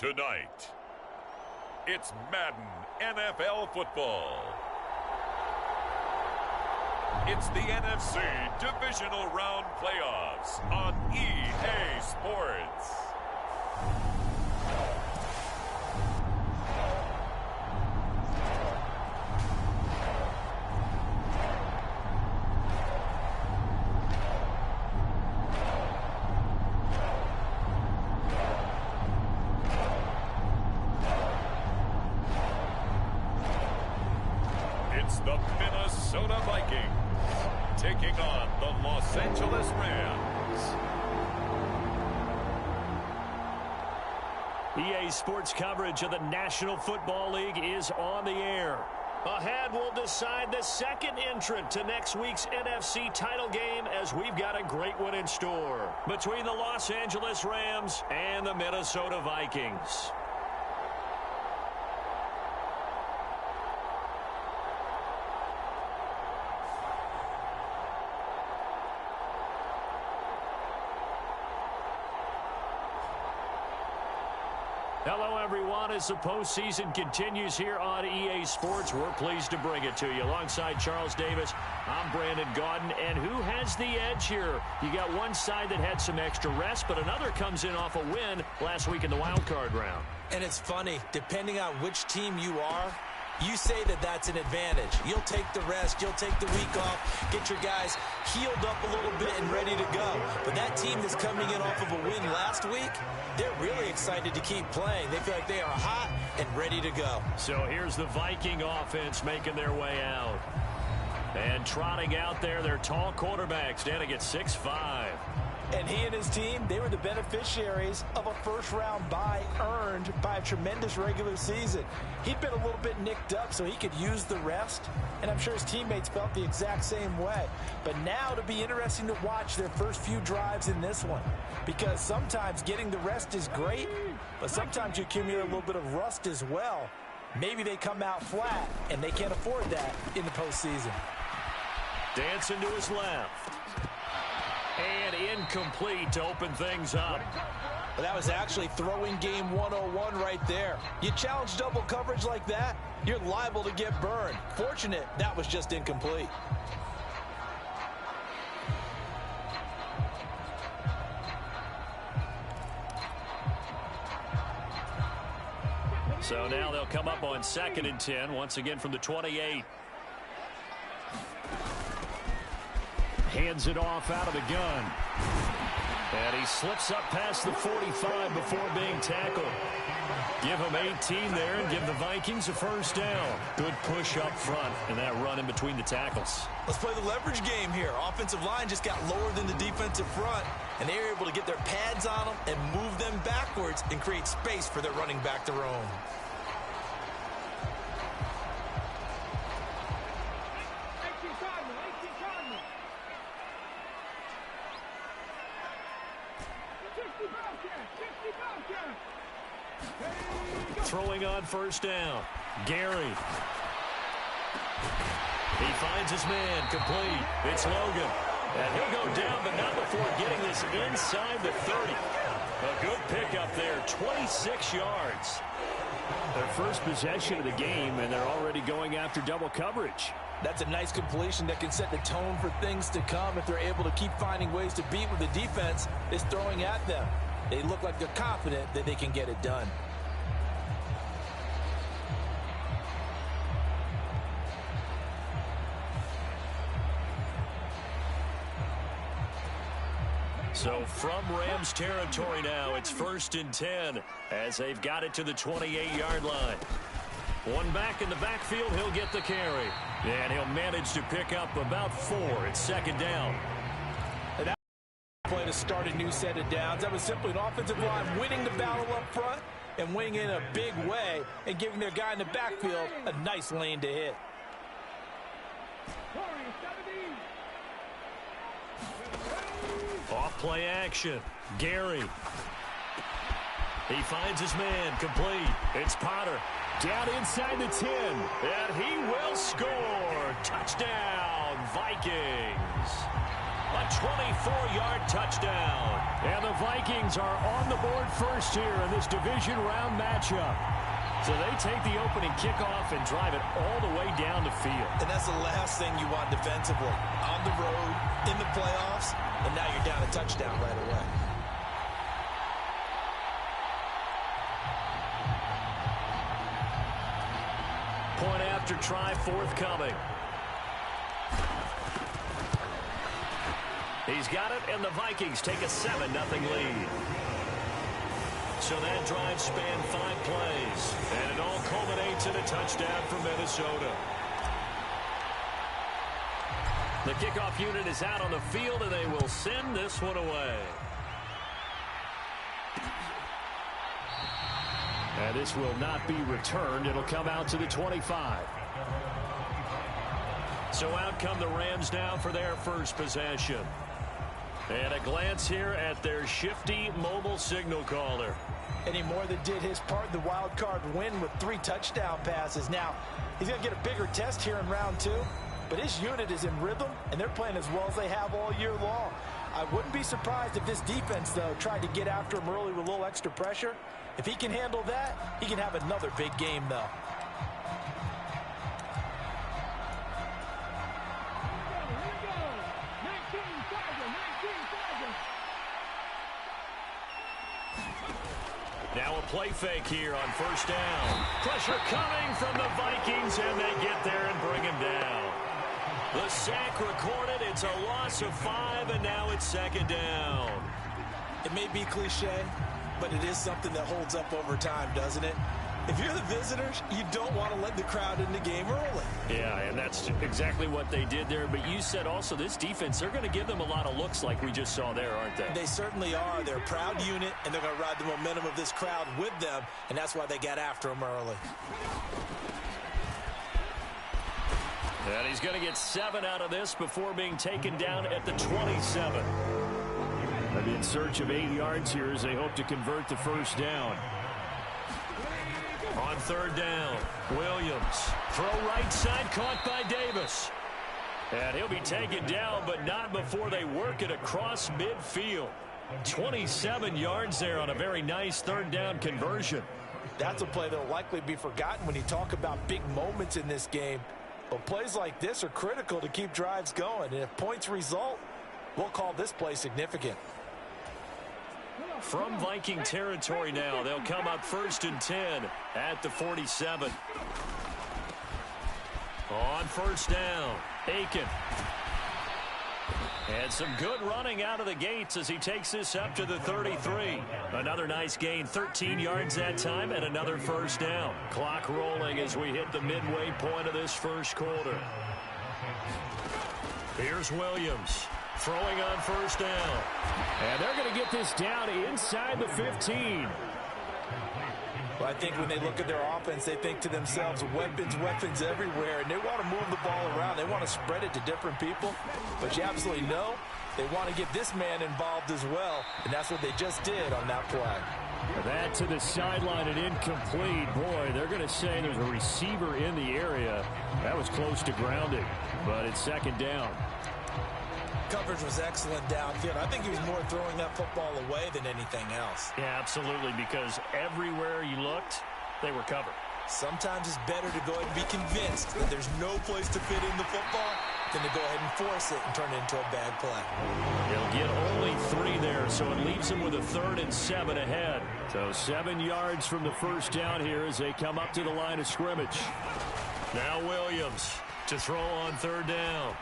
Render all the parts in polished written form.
Tonight, it's Madden NFL football. It's the NFC Divisional Round Playoffs on EA Sports. It's the Minnesota Vikings taking on the Los Angeles Rams. EA Sports coverage of the National Football League is on the air. Ahead, we'll decide the second entrant to next week's NFC title game, as we've got a great one in store between the Los Angeles Rams and the Minnesota Vikings. Hello, everyone. As the postseason continues here on EA Sports, we're pleased to bring it to you. Alongside Charles Davis, I'm Brandon Gaudin. And who has the edge here? You got one side that had some extra rest, but another comes in off a win last week in the wild card round. And it's funny, depending on which team you are, you say that that's an advantage. You'll take the rest. You'll take the week off. Get your guys healed up a little bit and ready to go. But that team that's coming in off of a win last week, they're really excited to keep playing. They feel like they are hot and ready to go. So here's the Viking offense making their way out. And trotting out there, their tall quarterback standing at 6'5". And he and his team, they were the beneficiaries of a first-round bye earned by a tremendous regular season. He'd been a little bit nicked up, so he could use the rest. And I'm sure his teammates felt the exact same way. But now it'll be interesting to watch their first few drives in this one. Because sometimes getting the rest is great, but sometimes you accumulate a little bit of rust as well. Maybe they come out flat, and they can't afford that in the postseason. Dancing to his left. And incomplete to open things up. Well, that was actually throwing game 101 right there. You challenge double coverage like that, you're liable to get burned. Fortunate, that was just incomplete. So now they'll come up on 2nd and 10, once again from the 28. Hands it off out of the gun. And he slips up past the 45 before being tackled. Give him 18 there and give the Vikings a first down. Good push up front and that run in between the tackles. Let's play the leverage game here. Offensive line just got lower than the defensive front, and they were able to get their pads on them and move them backwards and create space for their running back to roam. Throwing on first down. Gary. He finds his man complete. It's Logan. And he'll go down, but not before getting this inside the 30. A good pickup there, 26 yards. Their first possession of the game, and they're already going after double coverage. That's a nice completion that can set the tone for things to come if they're able to keep finding ways to beat what the defense is throwing at them. They look like they're confident that they can get it done. So from Rams territory now, it's 1st and 10 as they've got it to the 28-yard line. One back in the backfield, he'll get the carry. And he'll manage to pick up about 4 at 2nd down. And that play to start a new set of downs. That was simply an offensive line winning the battle up front and winning in a big way and giving their guy in the backfield a nice lane to hit. Off play action. Gary. He finds his man complete. It's Potter. Down inside the 10. And he will score. Touchdown, Vikings. A 24-yard touchdown. And the Vikings are on the board first here in this division round matchup. So they take the opening kickoff and drive it all the way down the field. And that's the last thing you want defensively. On the road, in the playoffs, and now you're down a touchdown right away. Point after try forthcoming. He's got it, and the Vikings take a 7-0 lead. So that drive spanned 5 plays, and it all culminates in a touchdown for Minnesota. The kickoff unit is out on the field, and they will send this one away. And this will not be returned. It'll come out to the 25. So out come the Rams now for their first possession. And a glance here at their shifty mobile signal caller. And he more than did his part in the wild card win with 3 touchdown passes. Now, he's going to get a bigger test here in round 2, but his unit is in rhythm, and they're playing as well as they have all year long. I wouldn't be surprised if this defense, though, tried to get after him early with a little extra pressure. If he can handle that, he can have another big game, though. Now a play fake here on first down. Pressure coming from the Vikings, and they get there and bring him down. The sack recorded. It's a loss of 5, and now it's 2nd down. It may be cliche, but it is something that holds up over time, doesn't it? If you're the visitors, you don't want to let the crowd in the game early. Yeah, and that's exactly what they did there. But you said also this defense, they're going to give them a lot of looks like we just saw there, aren't they? They certainly are. They're a proud unit, and they're going to ride the momentum of this crowd with them, and that's why they got after them early. And he's going to get 7 out of this before being taken down at the 27. They'll be in search of 8 yards here as they hope to convert the first down. On 3rd down, Williams. Throw right side, caught by Davis. And he'll be taken down, but not before they work it across midfield. 27 yards there on a very nice 3rd down conversion. That's a play that will likely be forgotten when you talk about big moments in this game. But plays like this are critical to keep drives going. And if points result, we'll call this play significant. From Viking territory now, they'll come up 1st and 10 at the 47. On 1st down, Aiken. And some good running out of the gates as he takes this up to the 33. Another nice gain, 13 yards that time, and another 1st down. Clock rolling as we hit the midway point of this first quarter. Here's Williams. Throwing on 1st down. And they're going to get this down inside the 15. Well, I think when they look at their offense, they think to themselves, weapons, weapons everywhere, and they want to move the ball around. They want to spread it to different people, but you absolutely know they want to get this man involved as well, and that's what they just did on that play. That to the sideline and incomplete. Boy, they're going to say there's a receiver in the area. That was close to grounding, but it's 2nd down. Coverage was excellent downfield. I think he was more throwing that football away than anything else. Yeah, absolutely, because everywhere you looked, they were covered. Sometimes it's better to go ahead and be convinced that there's no place to fit in the football than to go ahead and force it and turn it into a bad play. He'll get only 3 there, so it leaves him with a 3rd and 7 ahead. So 7 yards from the first down here as they come up to the line of scrimmage. Now Williams to throw on 3rd down.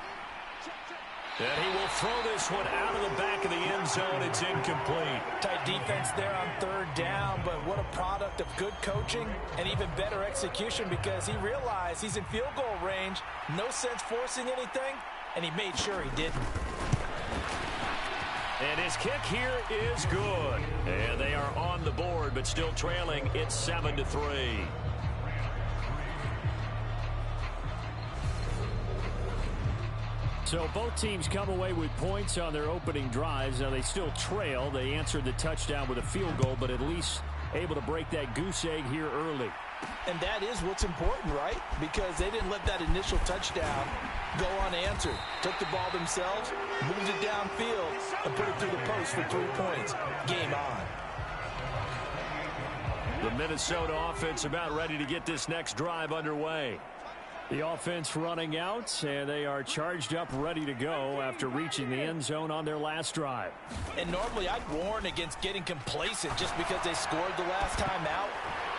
And he will throw this one out of the back of the end zone. It's incomplete. Tight defense there on 3rd down, but what a product of good coaching and even better execution because he realized he's in field goal range. No sense forcing anything, and he made sure he didn't. And his kick here is good. And they are on the board, but still trailing. It's 7-3. So both teams come away with points on their opening drives. Now they still trail. They answered the touchdown with a field goal, but at least able to break that goose egg here early. And that is what's important, right? Because they didn't let that initial touchdown go unanswered. Took the ball themselves, moved it downfield, and put it through the post for 3 points. Game on. The Minnesota offense about ready to get this next drive underway. The offense running out, and they are charged up, ready to go after reaching the end zone on their last drive. And normally I'd warn against getting complacent just because they scored the last time out.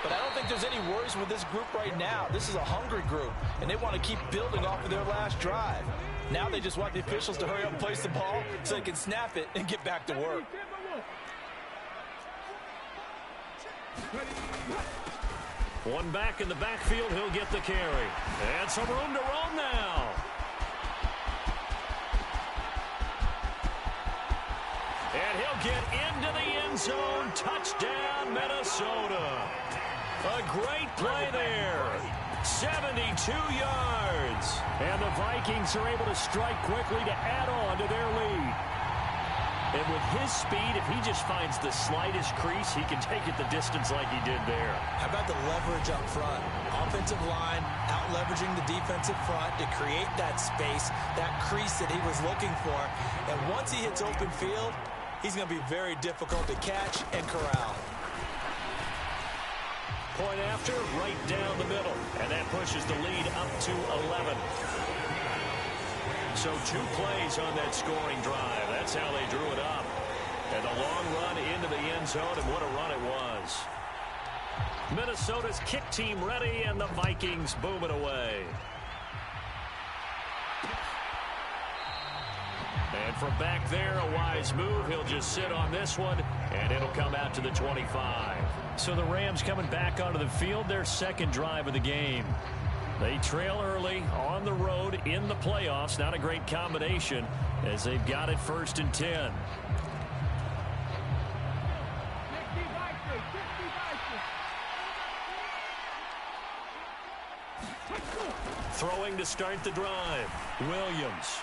But I don't think there's any worries with this group right now. This is a hungry group, and they want to keep building off of their last drive. Now they just want the officials to hurry up and place the ball so they can snap it and get back to work. One back in the backfield, he'll get the carry. And some room to roam now. And he'll get into the end zone. Touchdown, Minnesota. A great play there. 72 yards. And the Vikings are able to strike quickly to add on to their lead. And with his speed, if he just finds the slightest crease, he can take it the distance like he did there. How about the leverage up front? Offensive line out-leveraging the defensive front to create that space, that crease that he was looking for. And once he hits open field, he's going to be very difficult to catch and corral. Point after, right down the middle. And that pushes the lead up to 11. So 2 plays on that scoring drive. That's how they drew it up. And a long run into the end zone, and what a run it was. Minnesota's kick team ready, and the Vikings boom it away. And from back there, a wise move. He'll just sit on this one, and it'll come out to the 25. So the Rams coming back onto the field, their second drive of the game. They trail early on the road in the playoffs. Not a great combination as they've got it 1st and 10. Throwing to start the drive. Williams.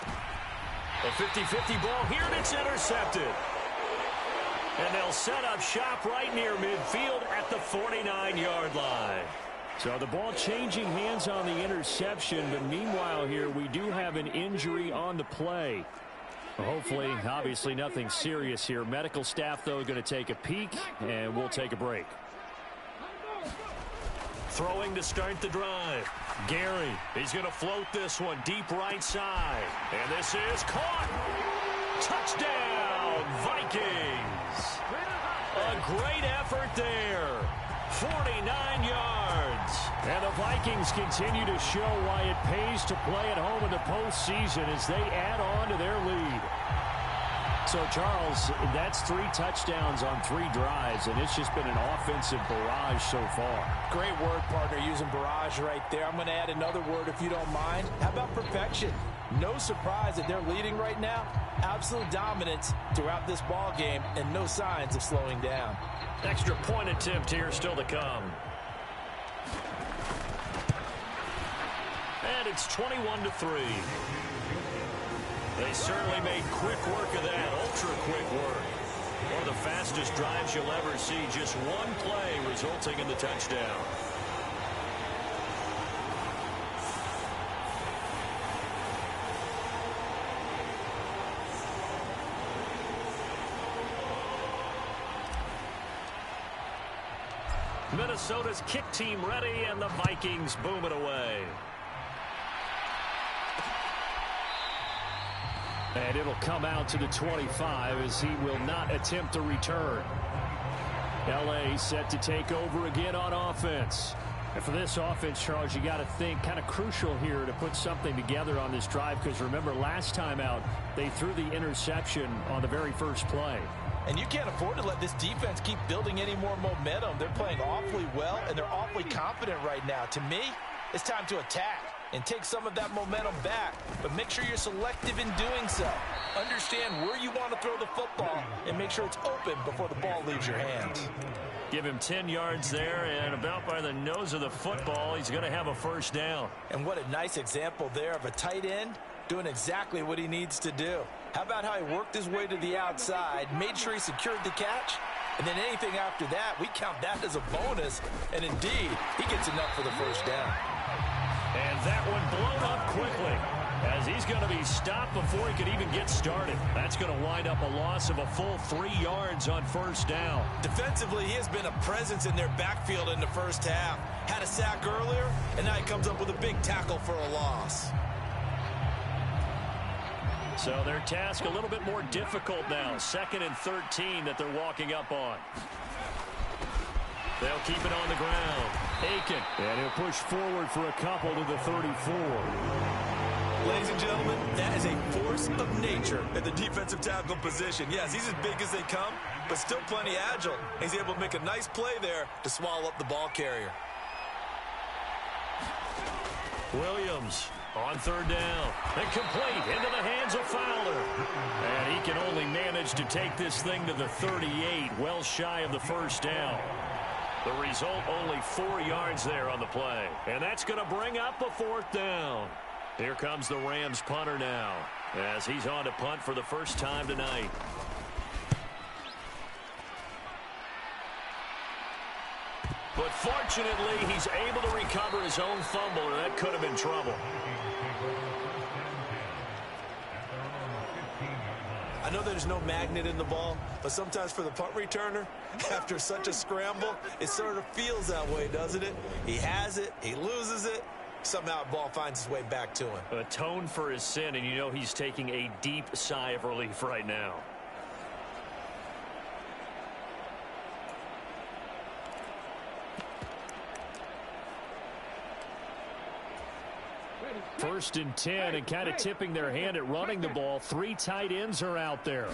A 50-50 ball here, and it's intercepted. And they'll set up shop right near midfield at the 49-yard line. So the ball changing hands on the interception, but meanwhile here we do have an injury on the play. Hopefully, obviously nothing serious here. Medical staff, though, going to take a peek, and we'll take a break. Throwing to start the drive. Gary, he's going to float this one deep right side. And this is caught. Touchdown, Vikings. A great effort there. 49 yards. And the Vikings continue to show why it pays to play at home in the postseason as they add on to their lead. So, Charles, that's 3 touchdowns on 3 drives, and it's just been an offensive barrage so far. Great word, partner, using barrage right there. I'm going to add another word if you don't mind. How about perfection? No surprise that they're leading right now. Absolute dominance throughout this ball game and no signs of slowing down. Extra point attempt here still to come. And it's 21-3. They certainly made quick work of that, ultra-quick work. One of the fastest drives you'll ever see, just one play resulting in the touchdown. Minnesota's kick team ready, and the Vikings boom it away. And it'll come out to the 25 as he will not attempt a return. L.A. set to take over again on offense. And for this offense, Charles, you got to think kind of crucial here to put something together on this drive, because remember last time out they threw the interception on the very first play. And you can't afford to let this defense keep building any more momentum. They're playing awfully well, and they're awfully confident right now. To me, it's time to attack and take some of that momentum back. But make sure you're selective in doing so. Understand where you want to throw the football and make sure it's open before the ball leaves your hands. Give him 10 yards there, and about by the nose of the football, he's going to have a first down. And what a nice example there of a tight end doing exactly what he needs to do. How about how he worked his way to the outside, made sure he secured the catch, And then anything after that, we count that as a bonus. And indeed, he gets enough for the first down. And that one blown up quickly, as he's going to be stopped before he could even get started. That's going to wind up a loss of a full 3 yards on first down. Defensively, he has been a presence in their backfield in the first half. Had a sack earlier, and now he comes up with a big tackle for a loss. So their task a little bit more difficult now. 2nd and 13 that they're walking up on. They'll keep it on the ground. Aiken. And he'll push forward for a couple to the 34. Ladies and gentlemen, that is a force of nature at the defensive tackle position. Yes, he's as big as they come, but still plenty agile. He's able to make a nice play there to swallow up the ball carrier. Williams on 3rd down. And complete into the hands of Fowler. And he can only manage to take this thing to the 38, well shy of the first down. The result, only 4 yards there on the play. And that's going to bring up a 4th down. Here comes the Rams punter now, as he's on to punt for the first time tonight. But fortunately, he's able to recover his own fumble, or that could have been trouble. I know there's no magnet in the ball, but sometimes for the punt returner, after such a scramble, it sort of feels that way, doesn't it? He has it, he loses it, somehow the ball finds its way back to him. Atone for his sin, and you know he's taking a deep sigh of relief right now. First and 10, and kind of tipping their hand at running the ball. 3 tight ends are out there.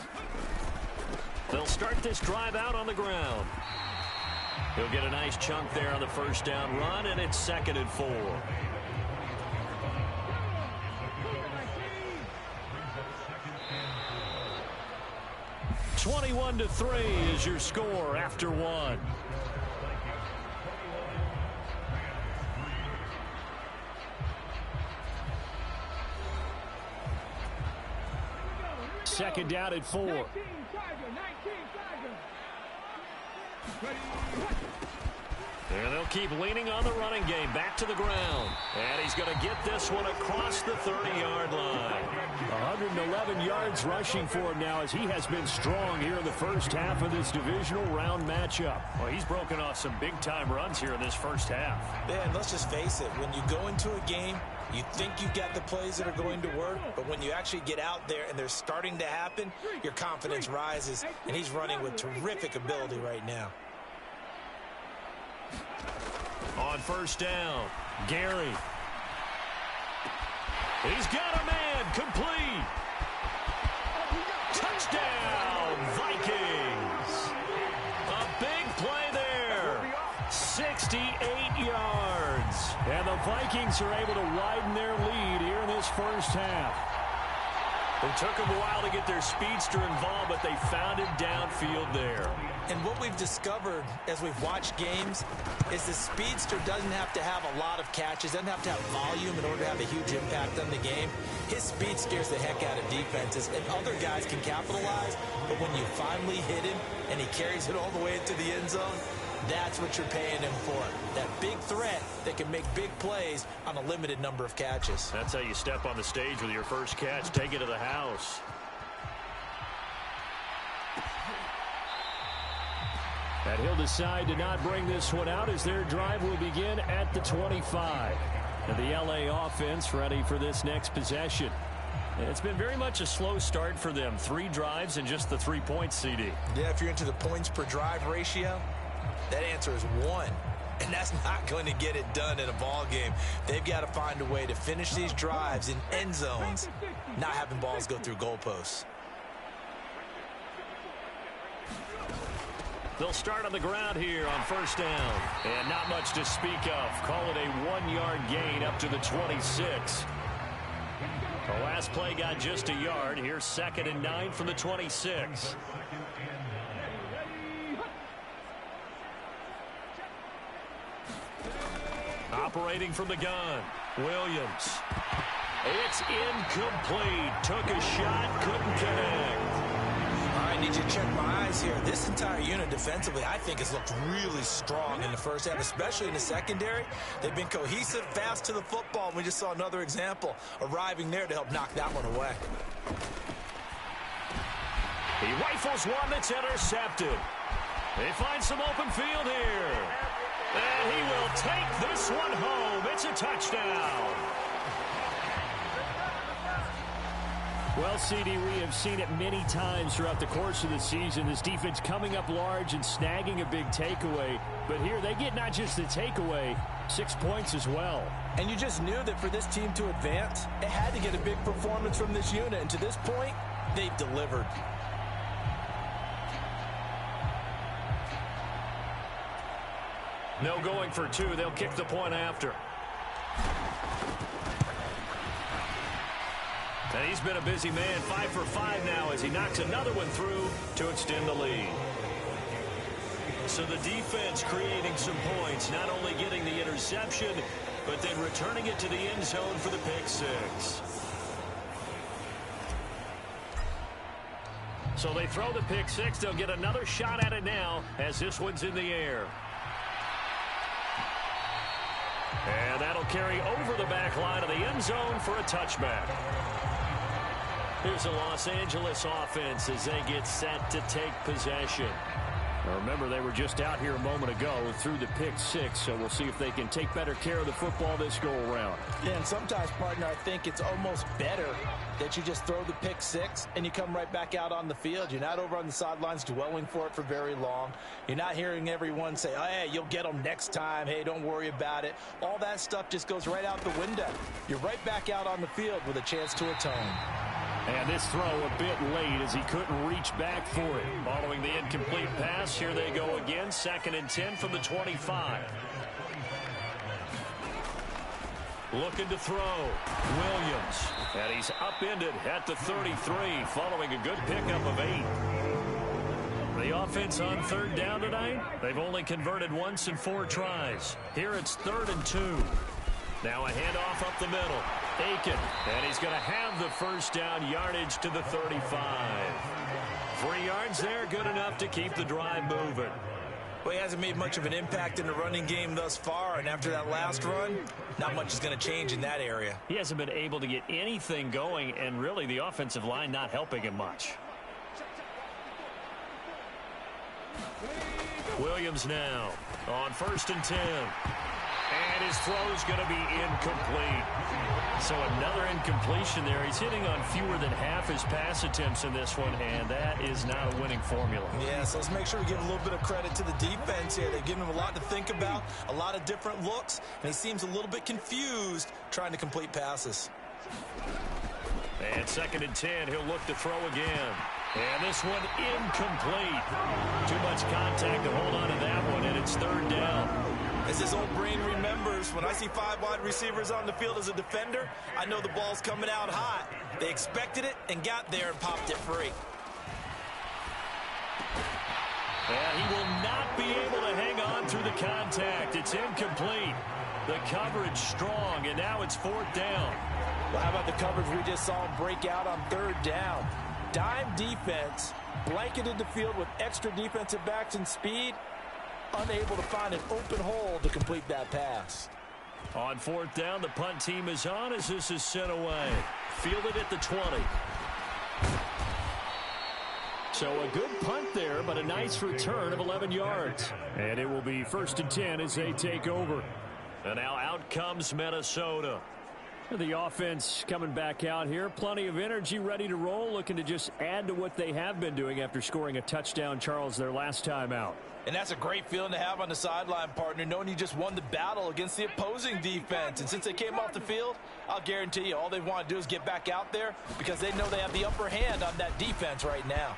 They'll start this drive out on the ground. He'll get a nice chunk there on the first down run, and it's 2nd and 4. (21-3) is your score after 1. Second down at 4. And they'll keep leaning on the running game. Back to the ground. And he's going to get this one across the 30-yard line. 111 yards rushing for him now, as he has been strong here in the first half of this divisional round matchup. Well, he's broken off some big-time runs here in this first half. Man, let's just face it. When you go into a game, you think you've got the plays that are going to work, but when you actually get out there and they're starting to happen, your confidence rises, and he's running with terrific ability right now. On first down, Gary. He's got a man, complete. Touchdown, Vikings. A big play there. 68 yards. And the Vikings are able to widen their lead here in this first half. It took them a while to get their speedster involved, but they found him downfield there. And what we've discovered as we've watched games is the speedster doesn't have to have a lot of catches, doesn't have to have volume in order to have a huge impact on the game. His speed scares the heck out of defenses, and other guys can capitalize. But when you finally hit him and he carries it all the way into the end zone, that's what you're paying him for. That big threat that can make big plays on a limited number of catches. That's how you step on the stage with your first catch. Take it to the house. And he'll decide to not bring this one out as their drive will begin at the 25. And the LA offense ready for this next possession. And it's been very much a slow start for them. 3 drives and just the 3 points, CD. Yeah, if you're into the points per drive ratio, that answer is 1. And that's not going to get it done in a ball game. They've got to find a way to finish these drives in end zones, not having balls go through goalposts. They'll start on the ground here on first down. And not much to speak of. Call it a 1-yard gain up to the 26. The last play got just a yard. Here's 2nd and 9 from the 26. Operating from the gun, Williams. It's incomplete. Took a shot, couldn't connect. All right, I need you to check my eyes here. This entire unit defensively, I think, has looked really strong in the first half, especially in the secondary. They've been cohesive, fast to the football, and we just saw another example arriving there to help knock that one away. He rifles one that's intercepted. They find some open field here. And he will take this one home. It's a touchdown. Well, CD, we have seen it many times throughout the course of the season. This defense coming up large and snagging a big takeaway. But here they get not just the takeaway, 6 points as well. And you just knew that for this team to advance, it had to get a big performance from this unit. And to this point, they've delivered. No going for two. They'll kick the point after. And he's been a busy man, 5 for 5 now as he knocks another one through to extend the lead. So the defense creating some points, not only getting the interception, but then returning it to the end zone for the pick six. So they throw the pick six. They'll get another shot at it now as this one's in the air. And that'll carry over the back line of the end zone for a touchback. Here's the Los Angeles offense as they get set to take possession. Now remember, they were just out here a moment ago through the pick six, so we'll see if they can take better care of the football this go-around. Yeah, and sometimes, partner, I think it's almost better that you just throw the pick six and you come right back out on the field. You're not over on the sidelines dwelling for it for very long. You're not hearing everyone say, oh, hey, you'll get them next time. Hey, don't worry about it. All that stuff just goes right out the window. You're right back out on the field with a chance to atone. And this throw a bit late as he couldn't reach back for it. Following the incomplete pass, here they go again. 2nd and 10 from the 25. Looking to throw. Williams. And he's upended at the 33 following a good pickup of 8. The offense on 3rd down tonight, they've only converted once in 4 tries. Here it's 3rd and 2. Now a handoff up the middle. Aiken, and he's going to have the first down, yardage to the 35. 3 yards there, good enough to keep the drive moving. Well, he hasn't made much of an impact in the running game thus far, and after that last run, not much is going to change in that area. He hasn't been able to get anything going, and really the offensive line not helping him much. Williams now on 1st and 10. And his throw is going to be incomplete. So another incompletion there. He's hitting on fewer than half his pass attempts in this one, and that is not a winning formula. Yeah, so let's make sure we give a little bit of credit to the defense here. They've given him a lot to think about, a lot of different looks, and he seems a little bit confused trying to complete passes. And 2nd and 10, he'll look to throw again. And this one incomplete. Too much contact to hold on to that one, and it's 3rd down. As his old brain remembers, when I see 5 wide receivers on the field as a defender, I know the ball's coming out hot. They expected it and got there and popped it free. And he will not be able to hang on through the contact. It's incomplete. The coverage strong, and now it's 4th down. Well, how about the coverage we just saw him break out on 3rd down? Dime defense, blanketed the field with extra defensive backs and speed, unable to find an open hole to complete that pass. On 4th down, the punt team is on as this is sent away. Fielded at the 20. So a good punt there, but a nice return of 11 yards. And it will be 1st and 10 as they take over. And now out comes Minnesota. The offense coming back out here. Plenty of energy, ready to roll, looking to just add to what they have been doing after scoring a touchdown, Charles, their last time out. And that's a great feeling to have on the sideline, partner, knowing you just won the battle against the opposing defense. And since they came off the field, I'll guarantee you all they want to do is get back out there because they know they have the upper hand on that defense right now.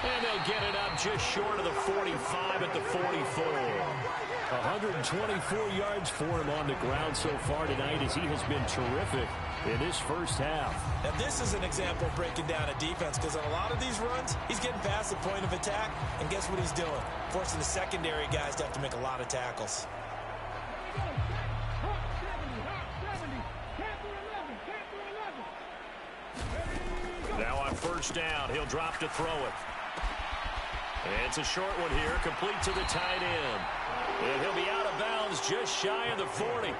And they'll get it up just short of the 45 at the 44. 124 yards for him on the ground so far tonight as he has been terrific in this first half. Now this is an example of breaking down a defense because on a lot of these runs, he's getting past the point of attack, and guess what he's doing? Forcing the secondary guys to have to make a lot of tackles. first down. He'll drop to throw it. And it's a short one here, complete to the tight end. And he'll be out of bounds just shy of the 40.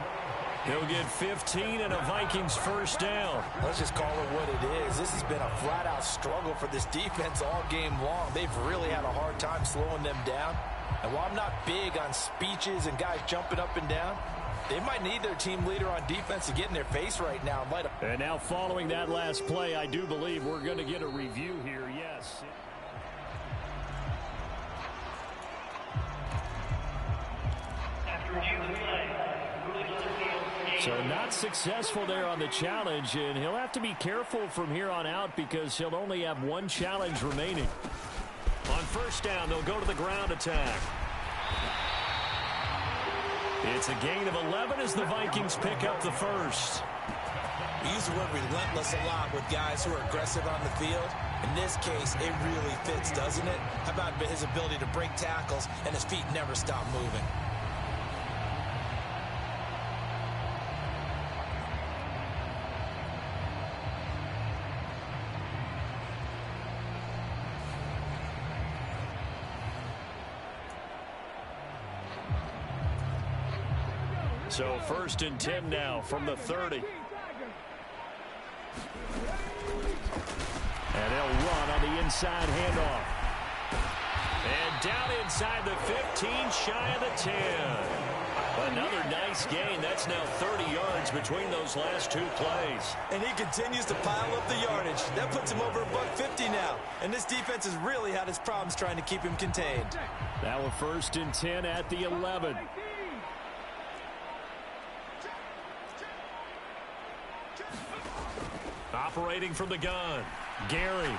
He'll get 15 and a Vikings first down. Let's just call it what it is. This has been a flat-out struggle for this defense all game long. They've really had a hard time slowing them down. And while I'm not big on speeches and guys jumping up and down, they might need their team leader on defense to get in their face right now. And now following that last play, I do believe we're going to get a review here, yes. So not successful there on the challenge, and he'll have to be careful from here on out because he'll only have one challenge remaining. On first down, they'll go to the ground attack. It's a gain of 11 as the Vikings pick up the first. We use the word relentless a lot with guys who are aggressive on the field. In this case, it really fits, doesn't it? How about his ability to break tackles and his feet never stop moving? So first and 10 now from the 30. And they'll run on the inside handoff. And down inside the 15, shy of the 10. Another nice gain. That's now 30 yards between those last two plays. And he continues to pile up the yardage. That puts him over $150 now. And this defense has really had its problems trying to keep him contained. Now a first and 10 at the 11. Operating from the gun, Gary.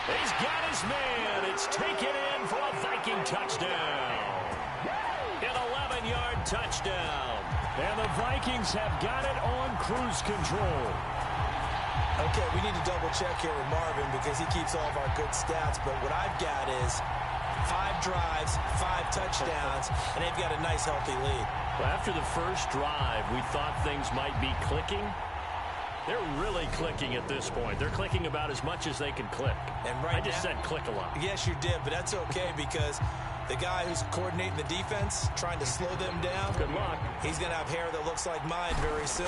He's got his man. It's taken in for a Viking touchdown. An 11-yard touchdown. And the Vikings have got it on cruise control. Okay, we need to double check here with Marvin because he keeps all of our good stats. But what I've got is 5 drives, 5 touchdowns, and they've got a nice, healthy lead. Well, after the first drive, we thought things might be clicking. They're really clicking at this point. They're clicking about as much as they can click. And right I just said click a lot. Yes, you did, but that's okay because the guy who's coordinating the defense, trying to slow them down, good luck. He's going to have hair that looks like mine very soon.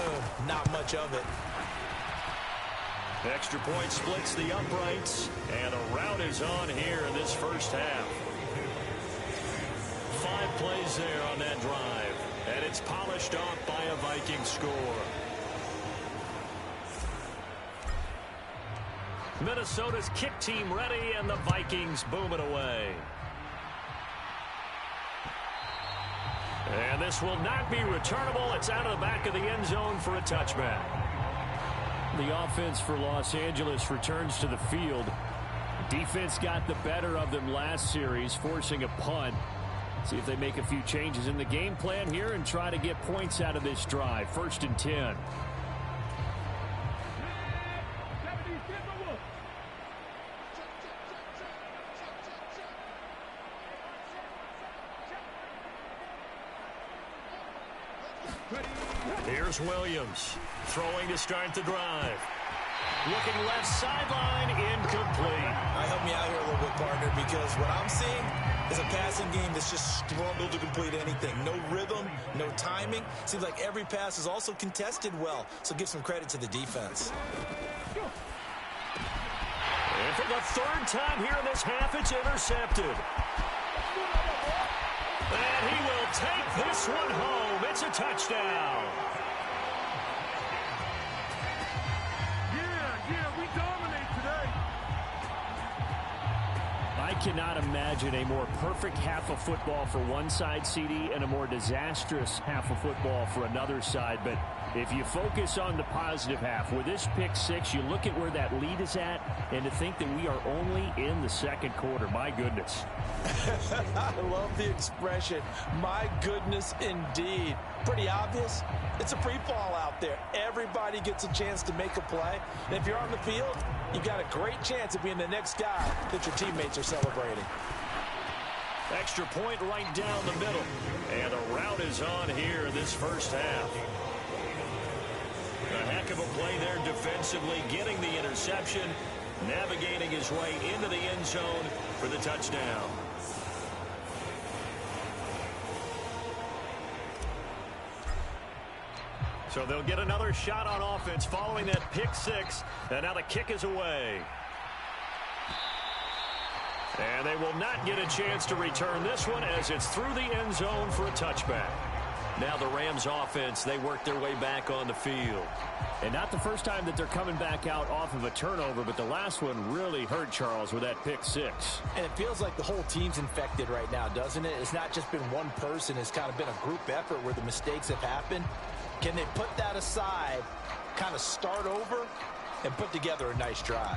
Not much of it. Extra point splits the uprights, and a rout is on here in this first half. 5 plays there on that drive, and it's polished off by a Viking score. Minnesota's kick team ready, and the Vikings boom it away. And this will not be returnable. It's out of the back of the end zone for a touchback. The offense for Los Angeles returns to the field. Defense got the better of them last series, forcing a punt. See if they make a few changes in the game plan here and try to get points out of this drive. First and 10. Here's Williams throwing to start the drive. Looking left sideline, incomplete. Help me out here a little bit, partner, because what I'm seeing is a passing game that's just struggled to complete anything. No rhythm, no timing. Seems like every pass is also contested well, so give some credit to the defense. And for the 3rd time here in this half, it's intercepted. And he will take this one home. It's a touchdown. I cannot imagine a more perfect half of football for one side, CD, and a more disastrous half of football for another side. But if you focus on the positive half, with this pick 6, you look at where that lead is at, and to think that we are only in the 2nd quarter. My goodness. I love the expression, my goodness indeed. Pretty obvious. It's a free fall out there. Everybody gets a chance to make a play. And if you're on the field, you've got a great chance of being the next guy that your teammates are celebrating. Extra point right down the middle. And a rout is on here in this first half. A heck of a play there defensively, getting the interception, navigating his way into the end zone for the touchdown. So they'll get another shot on offense following that pick six, and now the kick is away. And they will not get a chance to return this one as it's through the end zone for a touchback. Now the Rams offense, they work their way back on the field. And not the first time that they're coming back out off of a turnover, but the last one really hurt Charles with that pick six. And it feels like the whole team's infected right now, doesn't it? It's not just been one person. It's kind of been a group effort where the mistakes have happened. Can they put that aside, kind of start over, and put together a nice drive?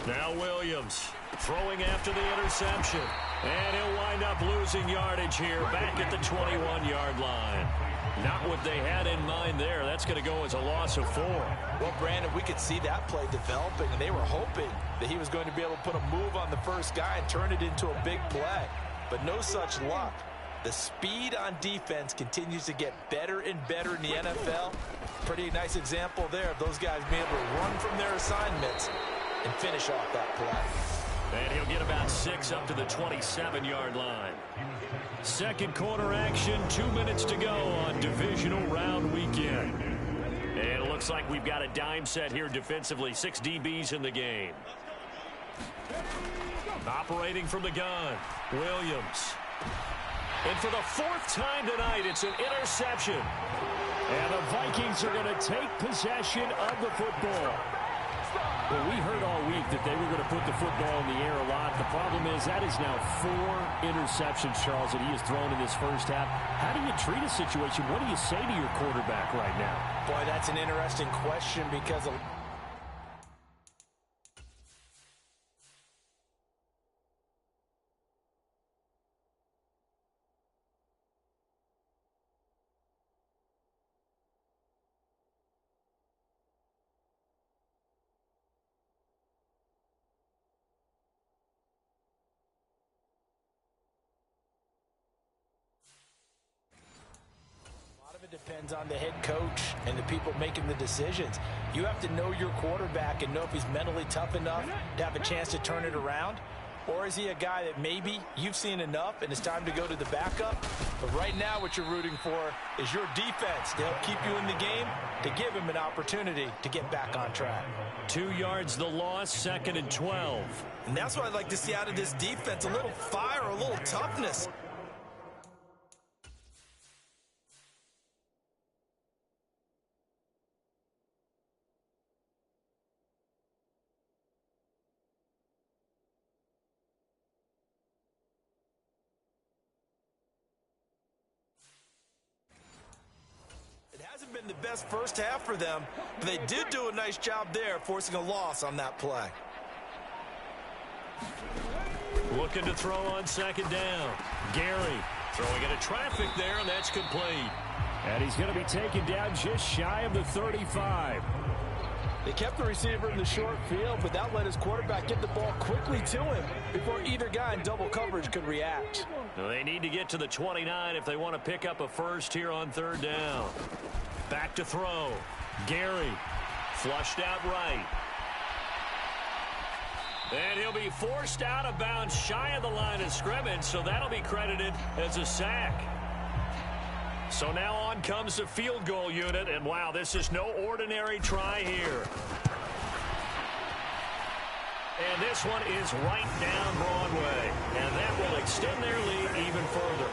Now Williams throwing after the interception. And he'll wind up losing yardage here back at the 21-yard line. Not what they had in mind there. That's going to go as a loss of 4. Well, Brandon, we could see that play developing, and they were hoping that he was going to be able to put a move on the first guy and turn it into a big play. But no such luck. The speed on defense continues to get better and better in the NFL. Pretty nice example there of those guys being able to run from their assignments and finish off that play. And he'll get about 6 up to the 27-yard line. Second quarter action, 2 minutes to go on divisional round weekend. And it looks like we've got a dime set here defensively. 6 DBs in the game. Operating from the gun, Williams. And for the 4th time tonight, it's an interception. And the Vikings are going to take possession of the football. Well, we heard all week that they were going to put the football in the air a lot. The problem is that is now 4 interceptions, Charles, that he has thrown in this first half. How do you treat a situation? What do you say to your quarterback right now? Boy, that's an interesting question because of... depends on the head coach and the people making the decisions. You have to know your quarterback and know if he's mentally tough enough to have a chance to turn it around. Or is he a guy that maybe you've seen enough and it's time to go to the backup? But right now what you're rooting for is your defense to help keep you in the game, to give him an opportunity to get back on track. 2 yards the loss, 2nd and 12. And that's what I'd like to see out of this defense, a little fire, a little toughness. Hasn't been the best first half for them, but they did do a nice job there, forcing a loss on that play. Looking to throw on 2nd down. Gary throwing into traffic there, and that's complete. And he's going to be taken down just shy of the 35. They kept the receiver in the short field, but that let his quarterback get the ball quickly to him before either guy in double coverage could react. Well, they need to get to the 29 if they want to pick up a first here on 3rd down. Back to throw. Gary flushed out right. And he'll be forced out of bounds shy of the line of scrimmage, so that'll be credited as a sack. So now on comes the field goal unit, and wow, this is no ordinary try here. And this one is right down Broadway, and that will extend their lead even further.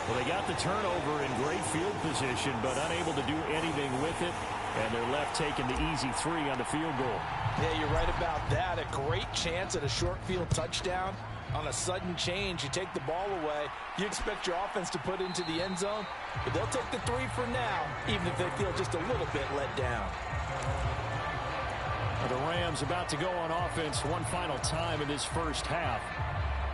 Well, they got the turnover in great field position, but unable to do anything with it. And they're left taking the easy 3 on the field goal. Yeah, you're right about that. A great chance at a short field touchdown. On a sudden change, you take the ball away. You expect your offense to put into the end zone, but they'll take the 3 for now, even if they feel just a little bit let down. The Rams about to go on offense one final time in this first half.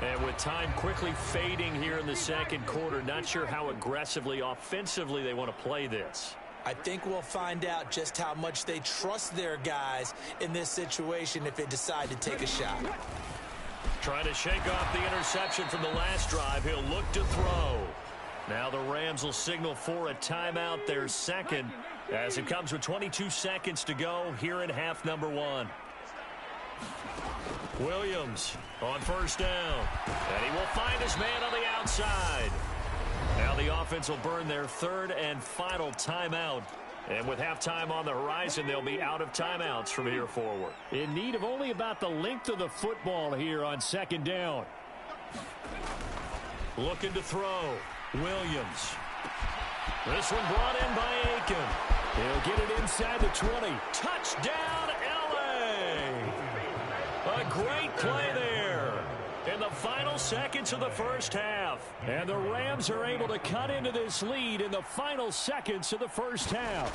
And with time quickly fading here in the second quarter, not sure how aggressively, offensively they want to play this. I think we'll find out just how much they trust their guys in this situation if they decide to take a shot. Trying to shake off the interception from the last drive. He'll look to throw. Now the Rams will signal for a timeout, their second, as it comes with 22 seconds to go here in half number 1. Williams on first down. And he will find his man on the outside. Now the offense will burn their third and final timeout. And with halftime on the horizon, they'll be out of timeouts from here forward. In need of only about the length of the football here on second down. Looking to throw. Williams. This one brought in by Aiken. He'll get it inside the 20. Touchdown, L.A. A great play there in the final seconds of the first half. And the Rams are able to cut into this lead in the final seconds of the first half.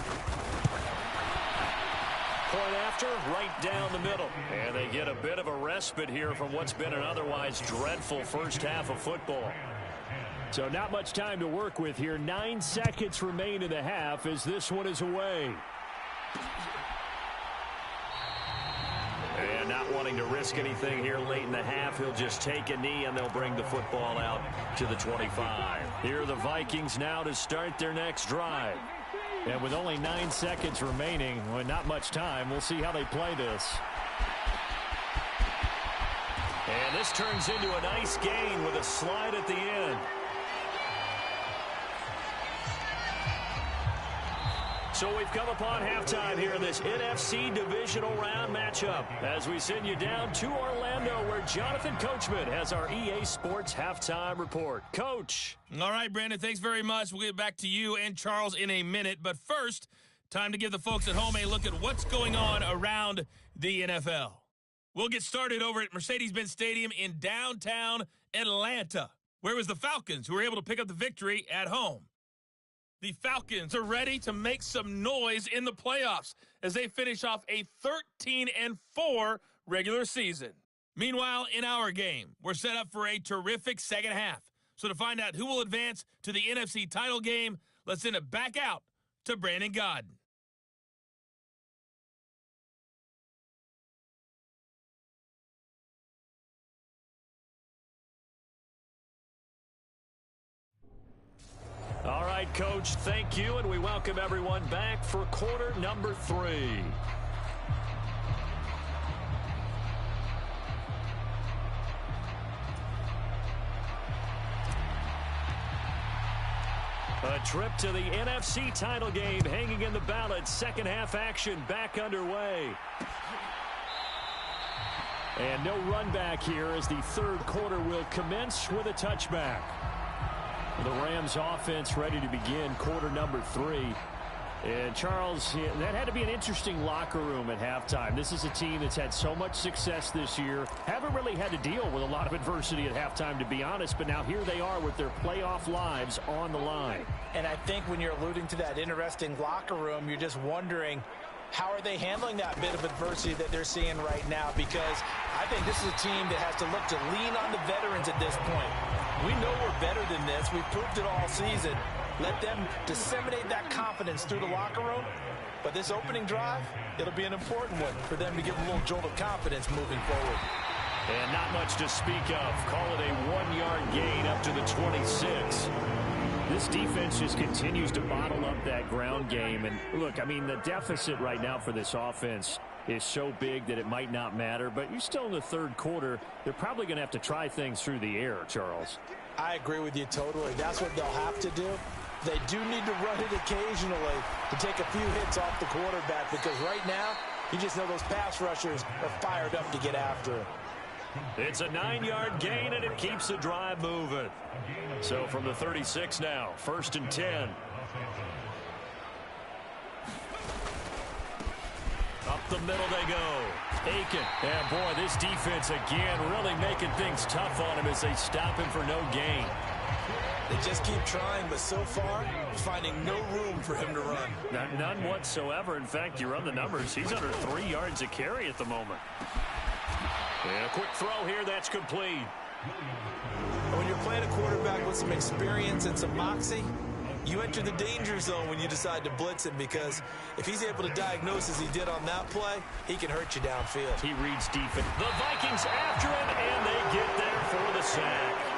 Point after, right down the middle. And they get a bit of a respite here from what's been an otherwise dreadful first half of football. So not much time to work with here. 9 seconds remain in the half as this one is away. And not wanting to risk anything here late in the half, he'll just take a knee and they'll bring the football out to the 25. Here are the Vikings now to start their next drive. And with only 9 seconds remaining, well, not much time, we'll see how they play this. And this turns into a nice gain with a slide at the end. So we've come upon halftime here in this NFC divisional round matchup as we send you down to Orlando where Jonathan Coachman has our EA Sports halftime report. Coach. All right, Brandon, thanks very much. We'll get back to you and Charles in a minute. But first, time to give the folks at home a look at what's going on around the NFL. We'll get started over at Mercedes-Benz Stadium in downtown Atlanta, where it was the Falcons who were able to pick up the victory at home. The Falcons are ready to make some noise in the playoffs as they finish off a 13-4 regular season. Meanwhile, in our game, we're set up for a terrific second half. So to find out who will advance to the NFC title game, let's send it back out to Brandon Godden. All right, Coach, thank you, and we welcome everyone back for quarter number 3. A trip to the NFC title game hanging in the balance. Second half action back underway. And no run back here as the third quarter will commence with a touchback. The Rams offense ready to begin quarter number 3. And Charles, that had to be an interesting locker room at halftime. This is a team that's had so much success this year. Haven't really had to deal with a lot of adversity at halftime, to be honest. But now here they are with their playoff lives on the line. And I think when you're alluding to that interesting locker room, you're just wondering, how are they handling that bit of adversity that they're seeing right now? Because I think this is a team that has to look to lean on the veterans at this point. We know we're better than this. We've proved it all season. Let them disseminate that confidence through the locker room. But this opening drive, it'll be an important one for them to give a little jolt of confidence moving forward. And not much to speak of. Call it a 1-yard gain up to the 26. This defense just continues to bottle up that ground game. And look, I mean, the deficit right now for this offense is so big that it might not matter. But you're still in the third quarter. They're probably going to have to try things through the air, Charles. I agree with you totally. That's what they'll have to do. They do need to run it occasionally to take a few hits off the quarterback, because right now, you just know those pass rushers are fired up to get after it. It's a 9-yard gain, and it keeps the drive moving. So from the 36 now, 1st and 10. Up the middle they go. Aiken. And boy, this defense again really making things tough on him as they stop him for no gain. They just keep trying, but so far, finding no room for him to run. None whatsoever. In fact, you run the numbers. He's under 3 yards a carry at the moment. And a quick throw here, that's complete. When you're playing a quarterback with some experience and some moxie, You enter the danger zone when you decide to blitz him, because if he's able to diagnose as he did on that play, he can hurt you downfield. He reads defense. The Vikings after him, and they get there for the sack.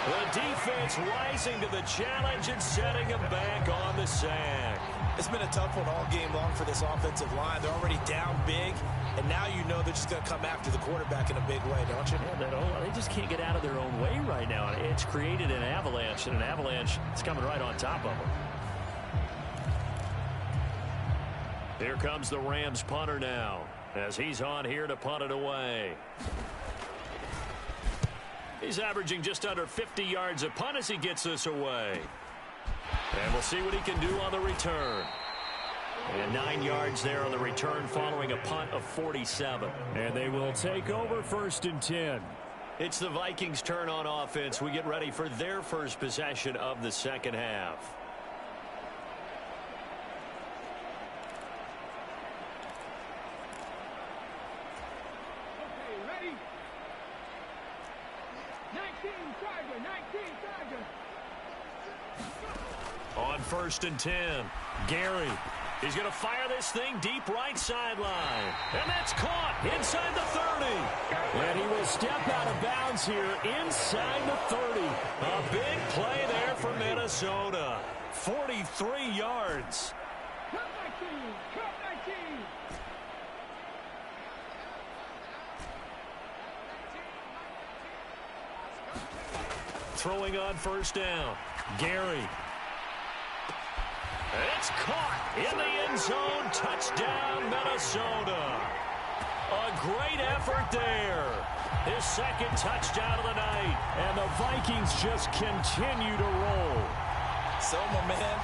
The defense rising to the challenge and setting him back on the sack. It's been a tough one all game long for this offensive line. They're already down big, and now you know they're just going to come after the quarterback in a big way, don't you? Yeah, they just can't get out of their own way right now. It's created an avalanche, and an avalanche is coming right on top of them. Here comes the Rams punter now, as he's on here to punt it away. He's averaging just under 50 yards a punt as he gets this away. And we'll see what he can do on the return. And 9 yards there on the return following a punt of 47. And they will take over 1st and 10. It's the Vikings' turn on offense. We get ready for their first possession of the second half. On 1st and 10, Gary. He's going to fire this thing deep right sideline. And that's caught inside the 30. And he will step out of bounds here inside the 30. A big play there for Minnesota. 43 yards. Throwing on 1st down, Gary. It's caught in the end zone. Touchdown, Minnesota. A great effort there. His 2nd touchdown of the night. And the Vikings just continue to roll. So, my man,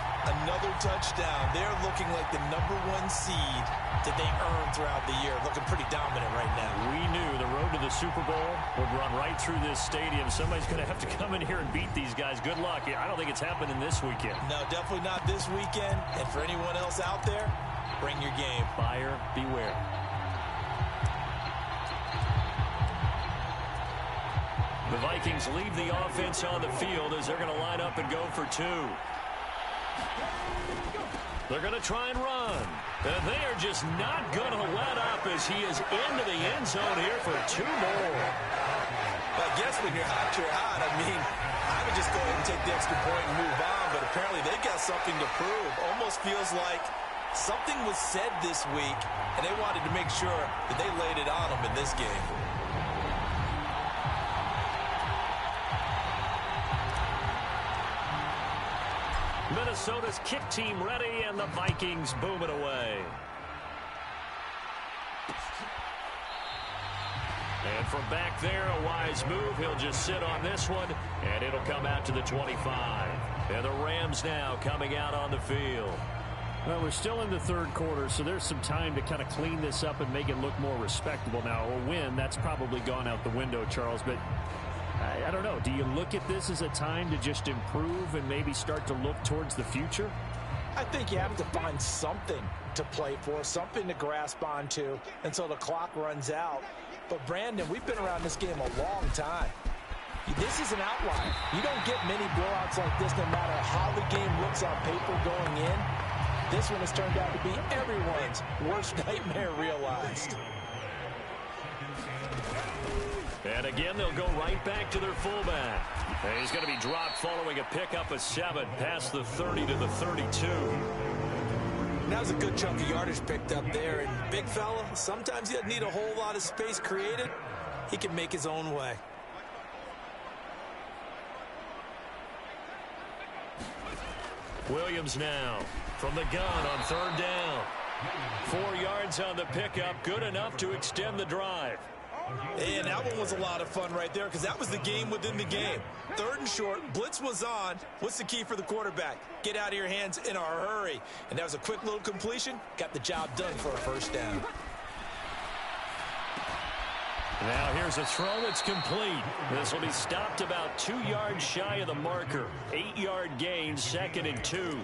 another touchdown. They're looking like the #1 seed that they earned throughout the year. Looking pretty dominant right now. We knew the road to the Super Bowl would run right through this stadium. Somebody's going to have to come in here and beat these guys. Good luck. I don't think it's happening this weekend. No, definitely not this weekend. And for anyone else out there, bring your game. Buyer beware. The Vikings leave the offense on the field as they're going to line up and go for 2. They're going to try and run. And they are just not going to let up as he is into the end zone here for 2 more. I guess when you're hot, you're hot. I mean, I would just go ahead and take the extra point and move on, but apparently they got something to prove. Almost feels like something was said this week, and they wanted to make sure that they laid it on them in this game. Minnesota's kick team ready, and the Vikings boom it away. And from back there, a wise move. He'll just sit on this one, and it'll come out to the 25. And the Rams now coming out on the field. Well, we're still in the 3rd quarter, so there's some time to kind of clean this up and make it look more respectable. Now, a win, that's probably gone out the window, Charles, but I don't know. Do you look at this as a time to just improve and maybe start to look towards the future? I think you have to find something to play for, something to grasp onto until the clock runs out. But, Brandon, we've been around this game a long time. This is an outlier. You don't get many blowouts like this no matter how the game looks on paper going in. This one has turned out to be everyone's worst nightmare realized. And again, they'll go right back to their fullback. And he's going to be dropped following a pickup of 7 past the 30 to the 32. That was a good chunk of yardage picked up there. And big fella, sometimes he doesn't need a whole lot of space created. He can make his own way. Williams now from the gun on 3rd down. 4 yards on the pickup, good enough to extend the drive. And that one was a lot of fun right there because that was the game within the game. 3rd and short, blitz was on. What's the key for the quarterback? Get out of your hands in a hurry. And that was a quick little completion. Got the job done for a 1st down. Now here's a throw that's complete. This will be stopped about 2 yards shy of the marker. 8-yard gain, 2nd and 2.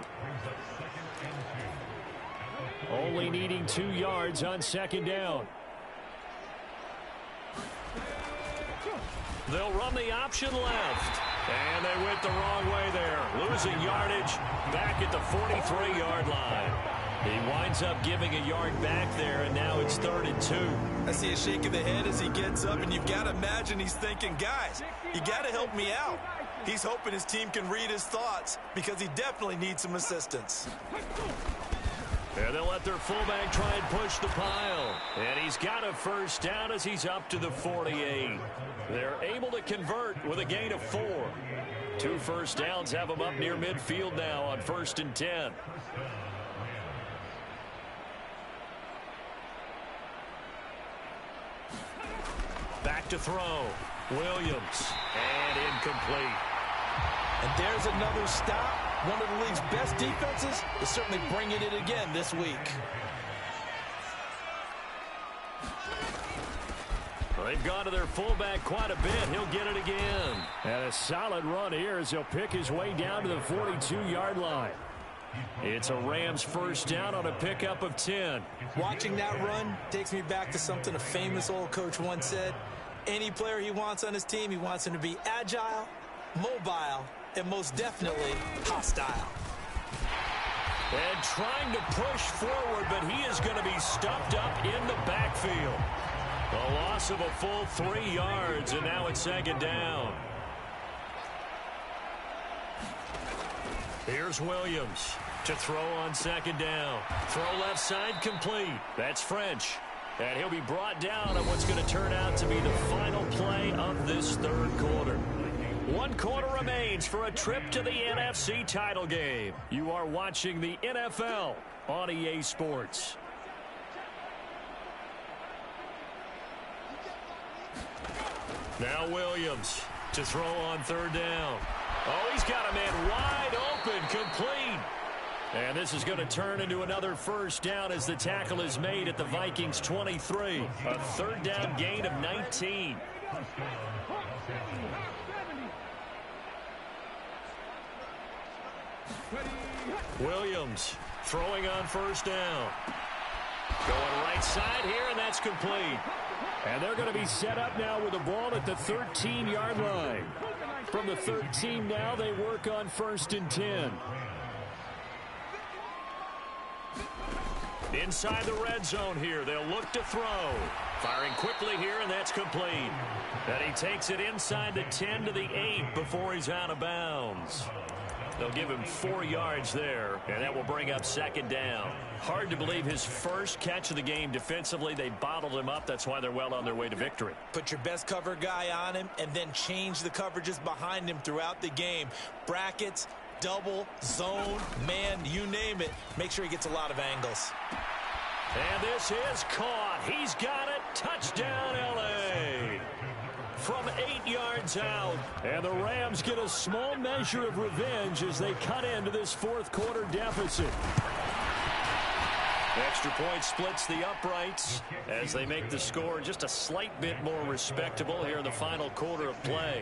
Only needing 2 yards on 2nd down. They'll run the option left. And they went the wrong way there. Losing yardage back at the 43-yard line. He winds up giving a yard back there, and now it's 3rd and 2. I see a shake of the head as he gets up, and you've got to imagine he's thinking, guys, you got to help me out. He's hoping his team can read his thoughts because he definitely needs some assistance. And they'll let their fullback try and push the pile. And he's got a first down as he's up to the 48. They're able to convert with a gain of 4. 2 first downs have them up near midfield now on 1st and 10. Back to throw. Williams. And incomplete. And there's another stop. One of the league's best defenses is certainly bringing it again this week. They've gone to their fullback quite a bit. He'll get it again. And a solid run here as he'll pick his way down to the 42-yard line. It's a Rams first down on a pickup of 10. Watching that run takes me back to something a famous old coach once said. Any player he wants on his team, he wants him to be agile, mobile, and most definitely hostile. And trying to push forward, but he is going to be stuffed up in the backfield. A loss of a full 3 yards, and now it's 2nd down. Here's Williams to throw on 2nd down. Throw left side complete. That's French. And he'll be brought down on what's going to turn out to be the final play of this 3rd quarter. 1 quarter remains for a trip to the NFC title game. You are watching the NFL on EA Sports. Now Williams to throw on 3rd down. Oh, he's got a man wide open, complete. And this is going to turn into another first down as the tackle is made at the Vikings 23. A 3rd down gain of 19. Williams throwing on 1st down. Going right side here, and that's complete. And they're going to be set up now with the ball at the 13-yard line. From the 13 now, they work on 1st and 10. Inside the red zone here, they'll look to throw. Firing quickly here, and that's complete. And he takes it inside the 10 to the 8 before he's out of bounds. They'll give him 4 yards there, and that will bring up 2nd down. Hard to believe his first catch of the game defensively. They bottled him up. That's why they're well on their way to victory. Put your best cover guy on him and then change the coverages behind him throughout the game. Brackets, double, zone, man, you name it. Make sure he gets a lot of angles. And this is caught. He's got it. Touchdown, L.A. From 8 yards out. And the Rams get a small measure of revenge as they cut into this 4th quarter deficit. Extra point splits the uprights as they make the score just a slight bit more respectable here in the final quarter of play.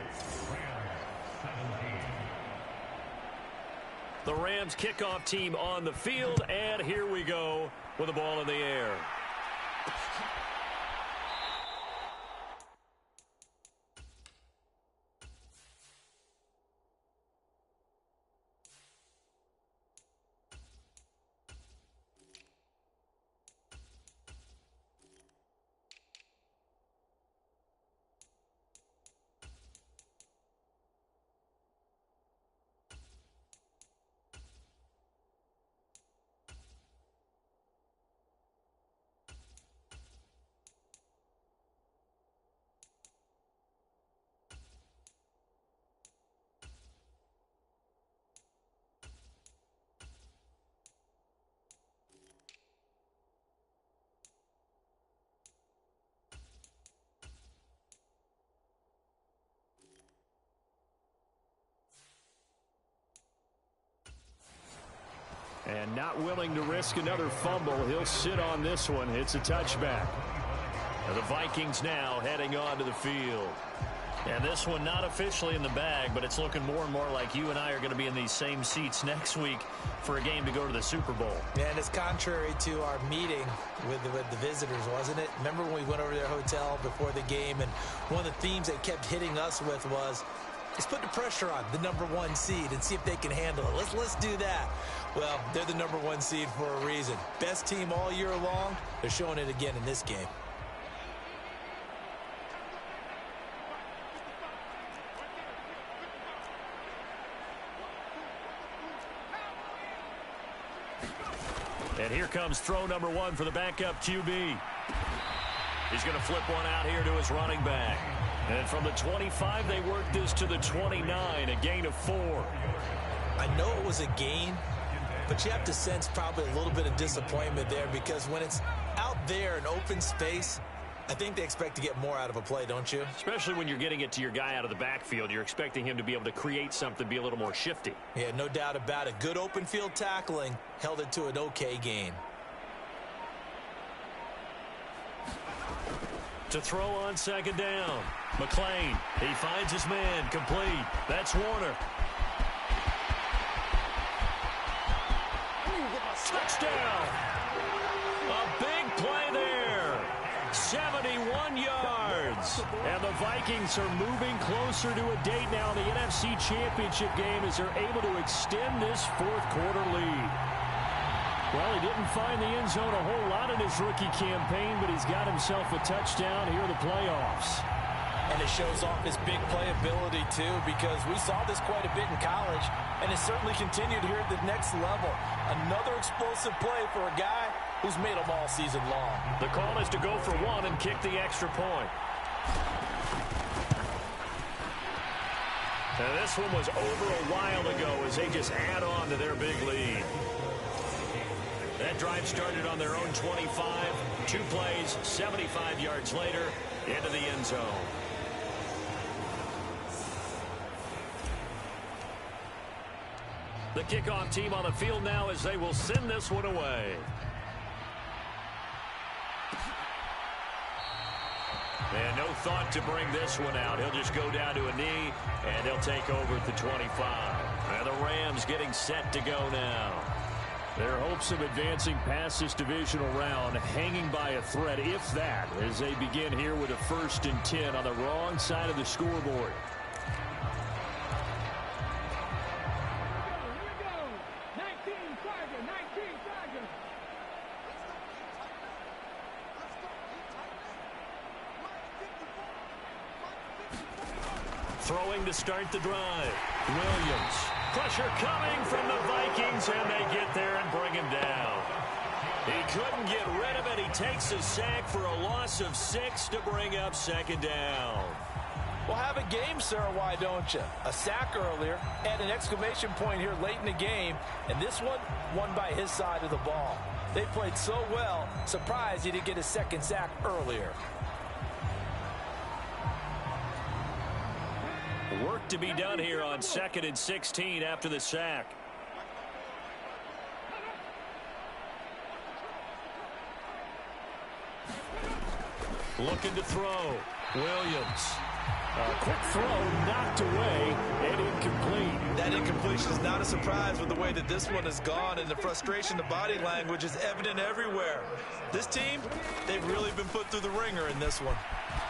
The Rams kickoff team on the field, and here we go with the ball in the air. And not willing to risk another fumble, he'll sit on this one. It's a touchback. And the Vikings now heading onto the field. And this one not officially in the bag, but it's looking more and more like you and I are going to be in these same seats next week for a game to go to the Super Bowl. And it's contrary to our meeting with the visitors, wasn't it? Remember when we went over to their hotel before the game, and one of the themes they kept hitting us with was, Let's put the pressure on the #1 seed and see if they can handle it. Let's do that. Well, they're the #1 seed for a reason. Best team all year long. They're showing it again in this game. And here comes throw #1 for the backup QB. He's going to flip one out here to his running back. And from the 25, they work this to the 29, a gain of 4. I know it was a gain, but you have to sense probably a little bit of disappointment there because when it's out there in open space, I think they expect to get more out of a play, don't you? Especially when you're getting it to your guy out of the backfield. You're expecting him to be able to create something, be a little more shifty. Yeah, no doubt about it. Good open field tackling held it to an okay gain. To throw on second down. McLean, he finds his man, complete. That's Warner. Touchdown. A big play there. 71 yards. And the Vikings are moving closer to a date now in the NFC Championship game as they're able to extend this fourth quarter lead. Well, he didn't find the end zone a whole lot in his rookie campaign, but he's got himself a touchdown here in the playoffs. And it shows off his big playability, too, because we saw this quite a bit in college, and it certainly continued here at the next level. Another explosive play for a guy who's made them all season long. The call is to go for one and kick the extra point. And this one was over a while ago as they just add on to their big lead. That drive started on their own 25. 2 plays, 75 yards later, into the end zone. The kickoff team on the field now as they will send this one away. And no thought to bring this one out. He'll just go down to a knee, and they'll take over at the 25. And the Rams getting set to go now. Their hopes of advancing past this divisional round hanging by a thread, if that, as they begin here with a 1st and 10 on the wrong side of the scoreboard. Throwing to start the drive. Williams. Pressure coming from the Vikings, and they get there and bring him down. He couldn't get rid of it. He takes a sack for a loss of 6 to bring up second down. Well, have a game, sir, why don't you? A sack earlier and an exclamation point here late in the game, and this one won by his side of the ball. They played so well, surprised he didn't get his second sack earlier. Work to be done here on 2nd and 16 after the sack. Looking to throw. Williams. A quick throw knocked away and incomplete. That incompletion is not a surprise with the way that this one has gone, and the frustration, the body language is evident everywhere. This team, they've really been put through the ringer in this one.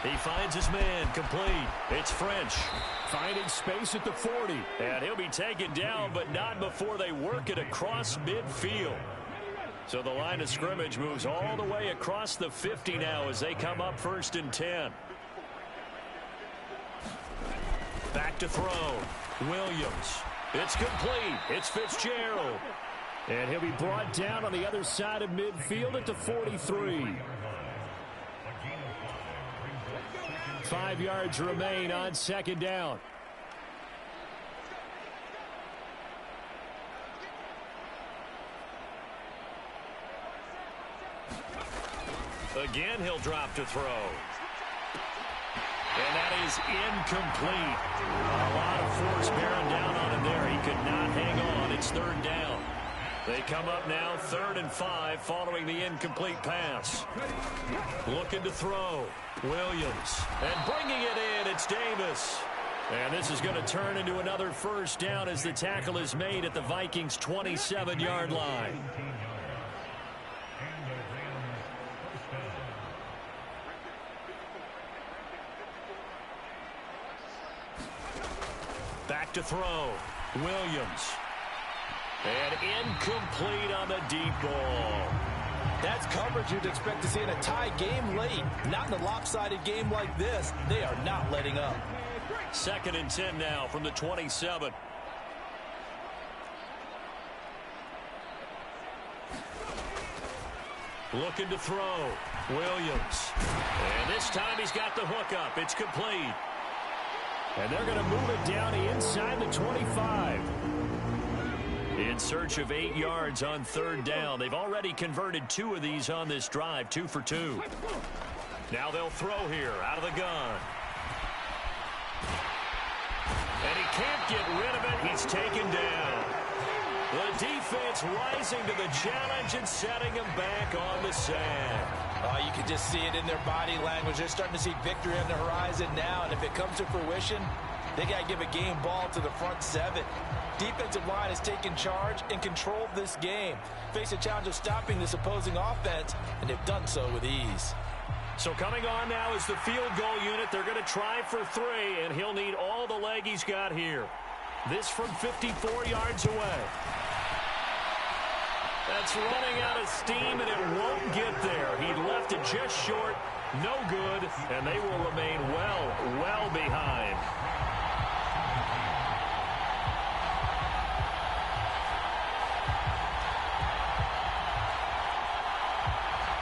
He finds his man, complete. It's French. Finding space at the 40. And he'll be taken down, but not before they work it across midfield. So the line of scrimmage moves all the way across the 50 now as they come up 1st and 10. Back to throw. Williams. It's complete. It's Fitzgerald. And he'll be brought down on the other side of midfield at the 43. 5 yards remain on second down. Again, he'll drop to throw. And that is incomplete. A lot of force bearing down on him there. He could not hang on. It's 3rd down. They come up now 3rd and 5 following the incomplete pass. Looking to throw. Williams. And bringing it in, it's Davis. And this is going to turn into another 1st down as the tackle is made at the Vikings' 27-yard line. Back to throw. Williams. And incomplete on the deep ball. That's coverage you'd expect to see in a tie game late. Not in a lopsided game like this. They are not letting up. 2nd and 10 now from the 27. Looking to throw. Williams. And this time he's got the hook up. It's complete. And they're going to move it down inside the 25. In search of 8 yards on 3rd down. They've already converted 2 of these on this drive, 2 for 2. Now they'll throw here out of the gun. And he can't get rid of it. He's taken down. The defense rising to the challenge and setting him back on the sand. You can just see it in their body language. They're starting to see victory on the horizon now, and if it comes to fruition, they got to give a game ball to the front 7. Defensive line has taken charge and controlled this game. Face a challenge of stopping this opposing offense, and they've done so with ease. So coming on now is the field goal unit. They're going to try for 3, and he'll need all the leg he's got here. This from 54 yards away. That's running out of steam, and it won't get there. He left it just short. No good, and they will remain well behind.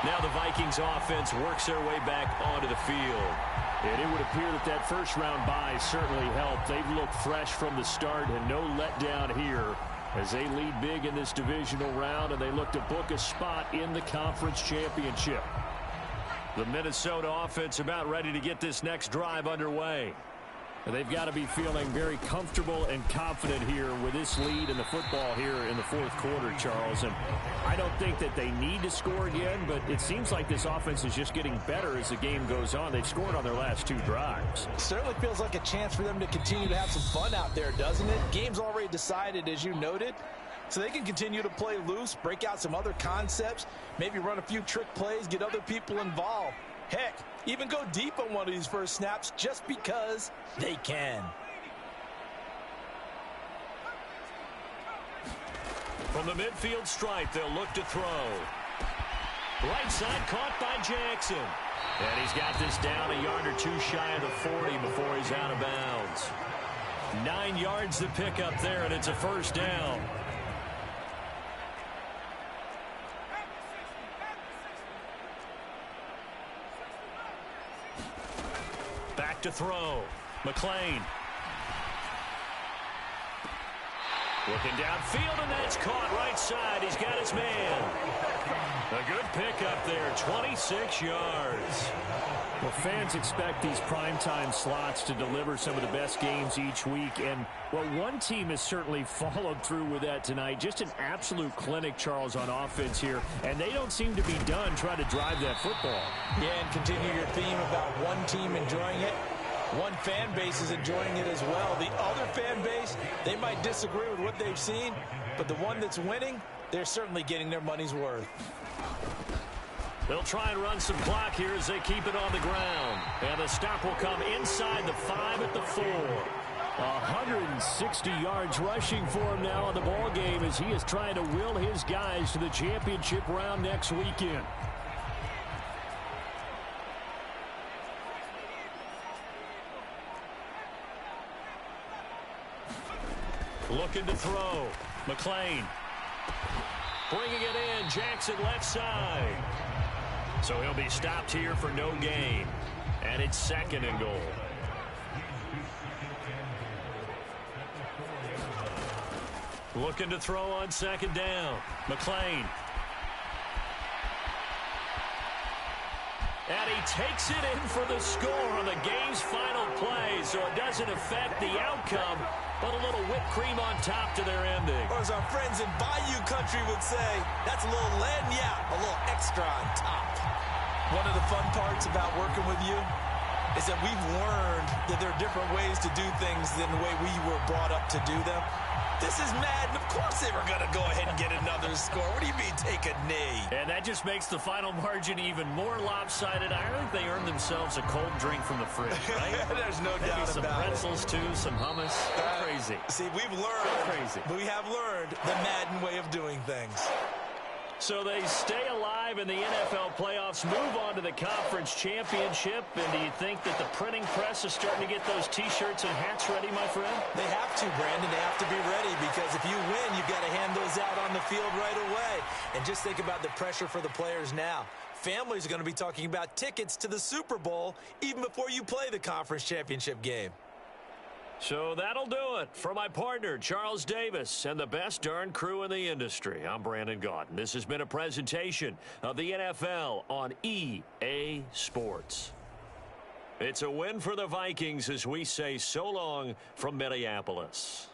Now the Vikings offense works their way back onto the field. And it would appear that that first-round bye certainly helped. They've looked fresh from the start and no letdown here as they lead big in this divisional round, and they look to book a spot in the conference championship. The Minnesota offense about ready to get this next drive underway. They've got to be feeling very comfortable and confident here with this lead in the football here in the 4th quarter, Charles. And I don't think that they need to score again, but it seems like this offense is just getting better as the game goes on. They've scored on their last 2 drives. It certainly feels like a chance for them to continue to have some fun out there, doesn't it? Game's already decided, as you noted. So they can continue to play loose, break out some other concepts, maybe run a few trick plays, get other people involved. Heck, even go deep on one of these first snaps just because they can. From the midfield stripe, they'll look to throw. Right side caught by Jackson. And he's got this down a yard or 2 shy of the 40 before he's out of bounds. 9 yards to pick up there, and it's a first down. Back to throw. McLean. Looking downfield, and that's caught right side. He's got his man. A good pickup there, 26 yards. Well, fans expect these primetime slots to deliver some of the best games each week. And, well, one team has certainly followed through with that tonight. Just an absolute clinic, Charles, on offense here. And they don't seem to be done trying to drive that football. Yeah, and continue your theme about one team enjoying it. One fan base is enjoying it as well. The other fan base, they might disagree with what they've seen, but the one that's winning, they're certainly getting their money's worth. They'll try and run some clock here as they keep it on the ground. And the stop will come inside the 5 at the 4. 160 yards rushing for him now in the ball game as he is trying to will his guys to the championship round next weekend. Looking to throw. McLean. Bringing it in. Jackson left side. So he'll be stopped here for no gain. And it's 2nd and goal. Looking to throw on 2nd down. McLean. And he takes it in for the score on the game's final play. So it doesn't affect the outcome, but a little whipped cream on top to their ending. Or as our friends in Bayou Country would say, that's a little lagniappe, a little extra on top. One of the fun parts about working with you is that we've learned that there are different ways to do things than the way we were brought up to do them. This is Madden. Of course they were going to go ahead and get another score. What do you mean take a knee? And that just makes the final margin even more lopsided. I think they earned themselves a cold drink from the fridge, right? There's no Maybe doubt some about pretzels, too, some hummus. Crazy. See, we've learned. Crazy. We have learned the Madden way of doing things. So they stay alive in the NFL playoffs, move on to the conference championship. And do you think that the printing press is starting to get those T-shirts and hats ready, my friend? They have to, Brandon. They have to be ready because if you win, you've got to hand those out on the field right away. And just think about the pressure for the players now. Families are going to be talking about tickets to the Super Bowl even before you play the conference championship game. So that'll do it for my partner, Charles Davis, and the best darn crew in the industry. I'm Brandon Gaudin. This has been a presentation of the NFL on EA Sports. It's a win for the Vikings as we say so long from Minneapolis.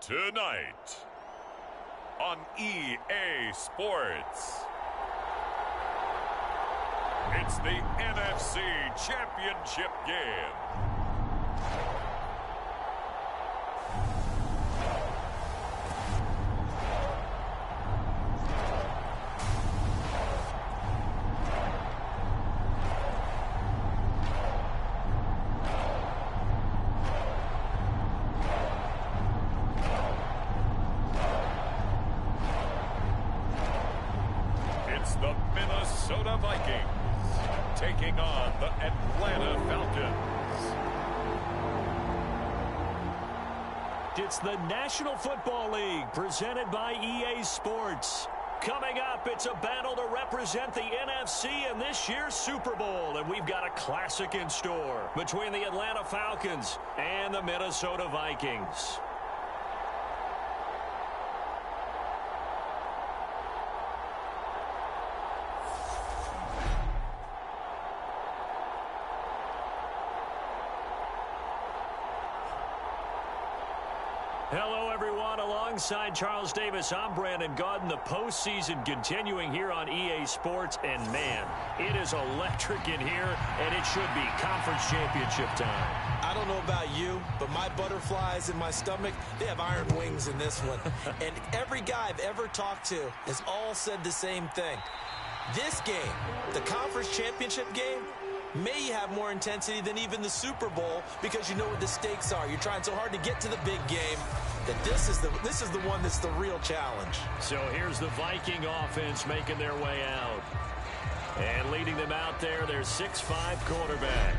Tonight on EA Sports, it's the NFC Championship game. The Minnesota Vikings taking on the Atlanta Falcons. It's the National Football League presented by EA Sports. Coming up, it's a battle to represent the NFC in this year's Super Bowl, and we've got a classic in store between the Atlanta Falcons and the Minnesota Vikings. Hello, everyone. Alongside Charles Davis, I'm Brandon Gaudin. The postseason continuing here on EA Sports. And, man, it is electric in here, and it should be conference championship time. I don't know about you, but my butterflies in my stomach, they have iron wings in this one. And every guy I've ever talked to has all said the same thing. This game, the conference championship game, may have more intensity than even the Super Bowl because you know what the stakes are. You're trying so hard to get to the big game that this is the one that's the real challenge. So here's the Viking offense making their way out. And leading them out there, their 6'5" quarterback.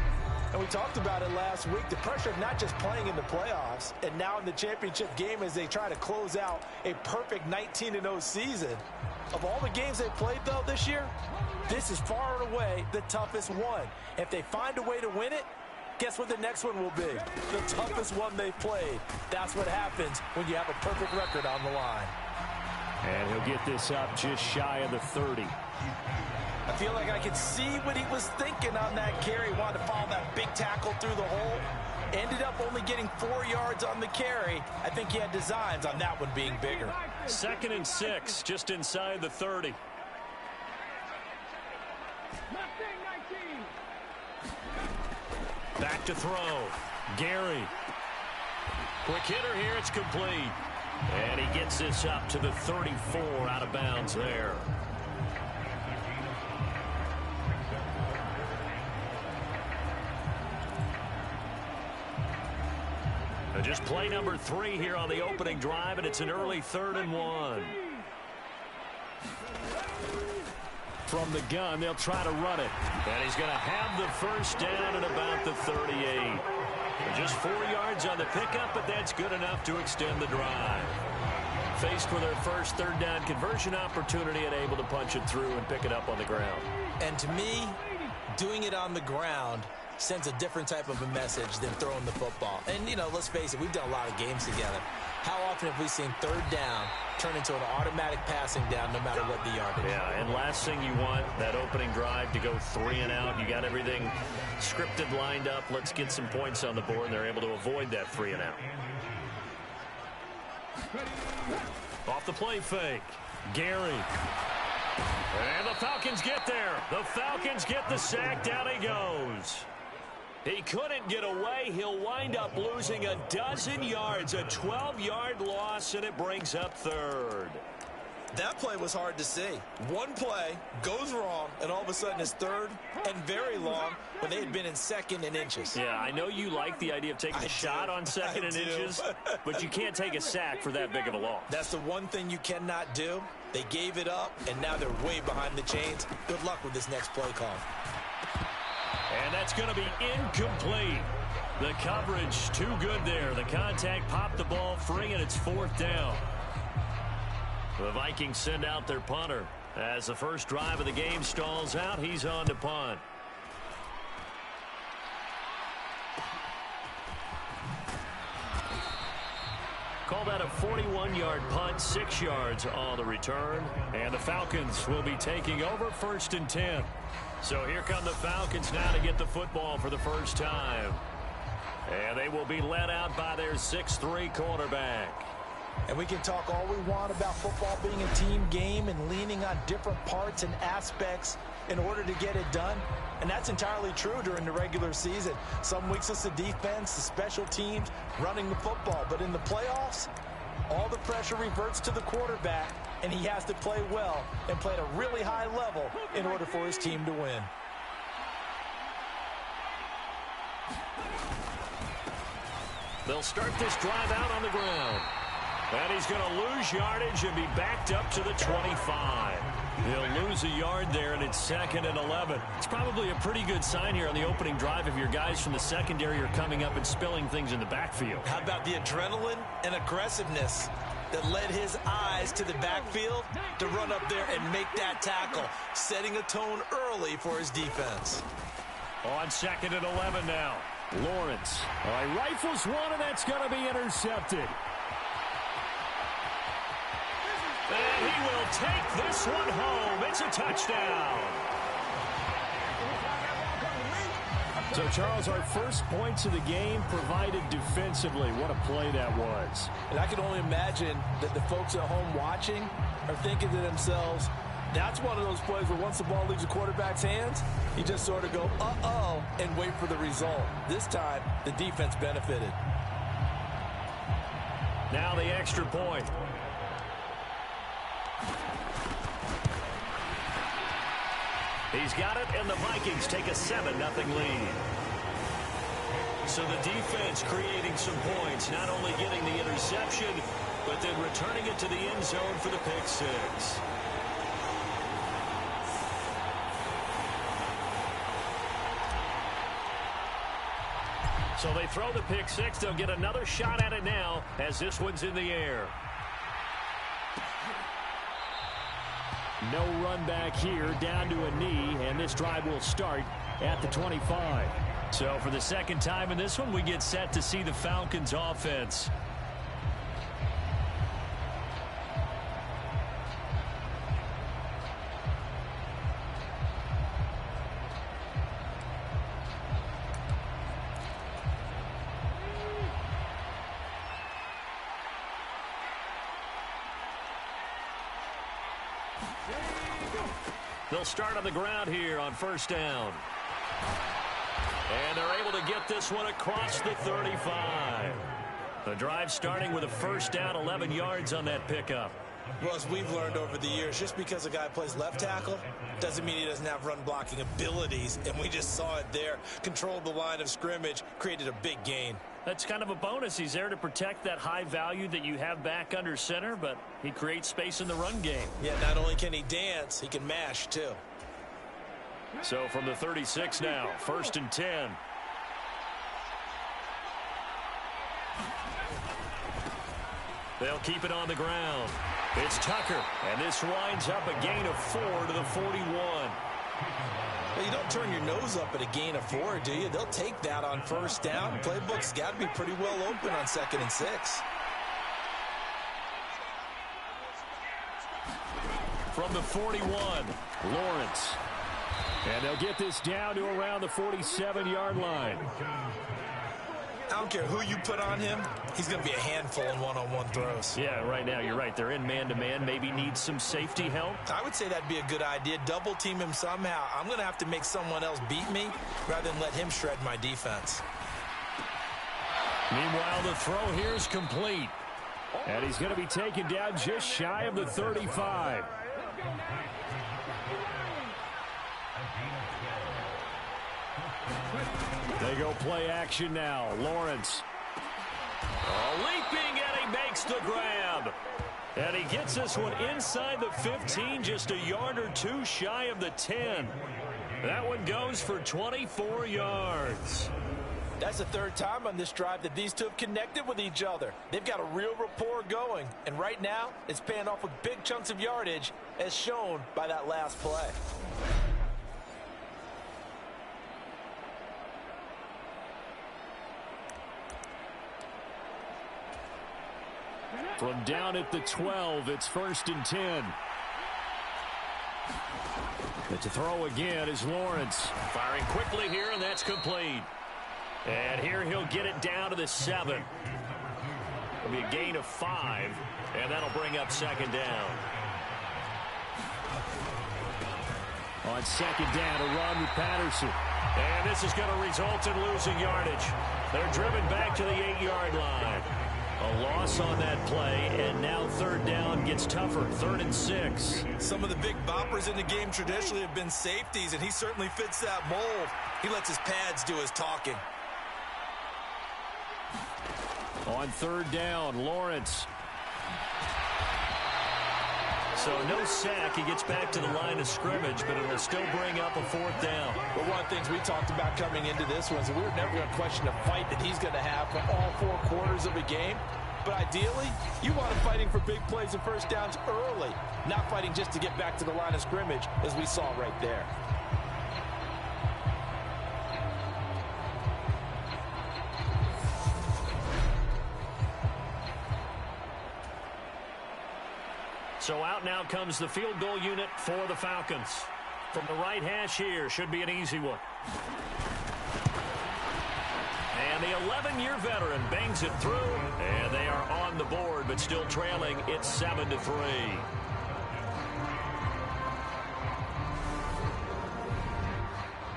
And we talked about it last week, the pressure of not just playing in the playoffs and now in the championship game as they try to close out a perfect 19-0 season. Of all the games they played, though, this year, this is far and away the toughest one. If they find a way to win it, guess what the next one will be? The toughest one they've played. That's what happens when you have a perfect record on the line. And he'll get this up just shy of the 30. I feel like I could see what he was thinking on that carry. Wanted to follow that big tackle through the hole. Ended up only getting 4 yards on the carry. I think he had designs on that one being bigger. 2nd and 6, just inside the 30. Back to throw. Gary. Quick hitter here. It's complete. And he gets this up to the 34 out of bounds there. Just play number 3 here on the opening drive, and it's an early 3rd and 1. From the gun, they'll try to run it. And he's going to have the first down at about the 38. Just 4 yards on the pickup, but that's good enough to extend the drive. Faced with their first 3rd down conversion opportunity and able to punch it through and pick it up on the ground. And to me, doing it on the ground sends a different type of a message than throwing the football. And, you know, let's face it, we've done a lot of games together. How often have we seen 3rd down turn into an automatic passing down no matter what the yardage? Yeah, and last thing you want, that opening drive to go 3 and out. You got everything scripted, lined up. Let's get some points on the board, and they're able to avoid that 3 and out. Off the play fake. Gary. And the Falcons get there. The Falcons get the sack. Down he goes. He couldn't get away. He'll wind up losing a dozen yards, a 12-yard loss, and it brings up 3rd. That play was hard to see. One play goes wrong, and all of a sudden it's 3rd and very long when they had been in 2nd and inches. Yeah, I know you like the idea of taking a shot on 2nd and inches, but you can't take a sack for that big of a loss. That's the one thing you cannot do. They gave it up, and now they're way behind the chains. Good luck with this next play call. And that's going to be incomplete. The coverage too good there. The contact popped the ball free, and it's 4th down. The Vikings send out their punter. As the first drive of the game stalls out, he's on to punt. Call that a 41-yard punt, 6 yards on the return. And the Falcons will be taking over 1st and 10. So here come the Falcons now to get the football for the first time. And they will be led out by their 6'3" quarterback. And we can talk all we want about football being a team game and leaning on different parts and aspects in order to get it done. And that's entirely true during the regular season. Some weeks it's the defense, the special teams, running the football. But in the playoffs, all the pressure reverts to the quarterback, and he has to play well and play at a really high level in order for his team to win. They'll start this drive out on the ground. And he's going to lose yardage and be backed up to the 25. He'll lose a yard there, and it's 2nd and 11. It's probably a pretty good sign here on the opening drive if your guys from the secondary are coming up and spilling things in the backfield. How about the adrenaline and aggressiveness that led his eyes to the backfield to run up there and make that tackle, setting a tone early for his defense. On 2nd and 11 now. Lawrence. All right, rifles one, and that's going to be intercepted. And he will take this one home. It's a touchdown. So, Charles, our first points of the game provided defensively. What a play that was. And I can only imagine that the folks at home watching are thinking to themselves, that's one of those plays where once the ball leaves the quarterback's hands, you just sort of go, uh-oh, and wait for the result. This time, the defense benefited. Now the extra point. He's got it, and the Vikings take a 7-0 lead. So the defense creating some points, not only getting the interception, but then returning it to the end zone for the pick six. So they throw the pick six. They'll get another shot at it now as this one's in the air. No run back here, down to a knee, and this drive will start at the 25. So for the second time in this one, we get set to see the Falcons offense. They'll start on the ground here on first down. And they're able to get this one across the 35. The drive starting with a first down, 11 yards on that pickup. Well, as we've learned over the years, just because a guy plays left tackle doesn't mean he doesn't have run blocking abilities. And we just saw it there. Controlled the line of scrimmage, created a big gain. That's kind of a bonus. He's there to protect that high value that you have back under center, but he creates space in the run game. Yeah, not only can he dance, he can mash too. So from the 36 now, 1st and 10. They'll keep it on the ground. It's Tucker, and this winds up a gain of 4 to the 41. Well, you don't turn your nose up at a gain of 4, do you? They'll take that on first down. Playbook's got to be pretty well open on 2nd and 6. From the 41, Lawrence. And they'll get this down to around the 47-yard line. I don't care who you put on him, he's going to be a handful in one-on-one throws. Yeah, right now, you're right. They're in man-to-man. Maybe needs some safety help. I would say that'd be a good idea. Double team him somehow. I'm going to have to make someone else beat me rather than let him shred my defense. Meanwhile, the throw here is complete. And he's going to be taken down just shy of the 35. They go play action now. Lawrence. Leaping, and he makes the grab. And he gets this one inside the 15, just a yard or two shy of the 10. That one goes for 24 yards. That's the third time on this drive that these two have connected with each other. They've got a real rapport going. And right now, it's paying off with big chunks of yardage, as shown by that last play. From down at the 12, it's 1st and 10. But to throw again is Lawrence. Firing quickly here, and that's complete. And here he'll get it down to the 7. It'll be a gain of 5, and that'll bring up second down. On second down, a run with Patterson. And this is going to result in losing yardage. They're driven back to the 8-yard line. A loss on that play, and now third down gets tougher. 3rd and 6. Some of the big boppers in the game traditionally have been safeties, and he certainly fits that mold. He lets his pads do his talking. On third down, Lawrence. So no sack. He gets back to the line of scrimmage, but it will still bring up a 4th down. But one of the things we talked about coming into this one is that we were never going to question the fight that he's going to have for all 4 quarters of a game. But ideally, you want him fighting for big plays and first downs early, not fighting just to get back to the line of scrimmage, as we saw right there. So out now comes the field goal unit for the Falcons. From the right hash here, should be an easy one. And the 11-year veteran bangs it through, and they are on the board, but still trailing. It's 7-3.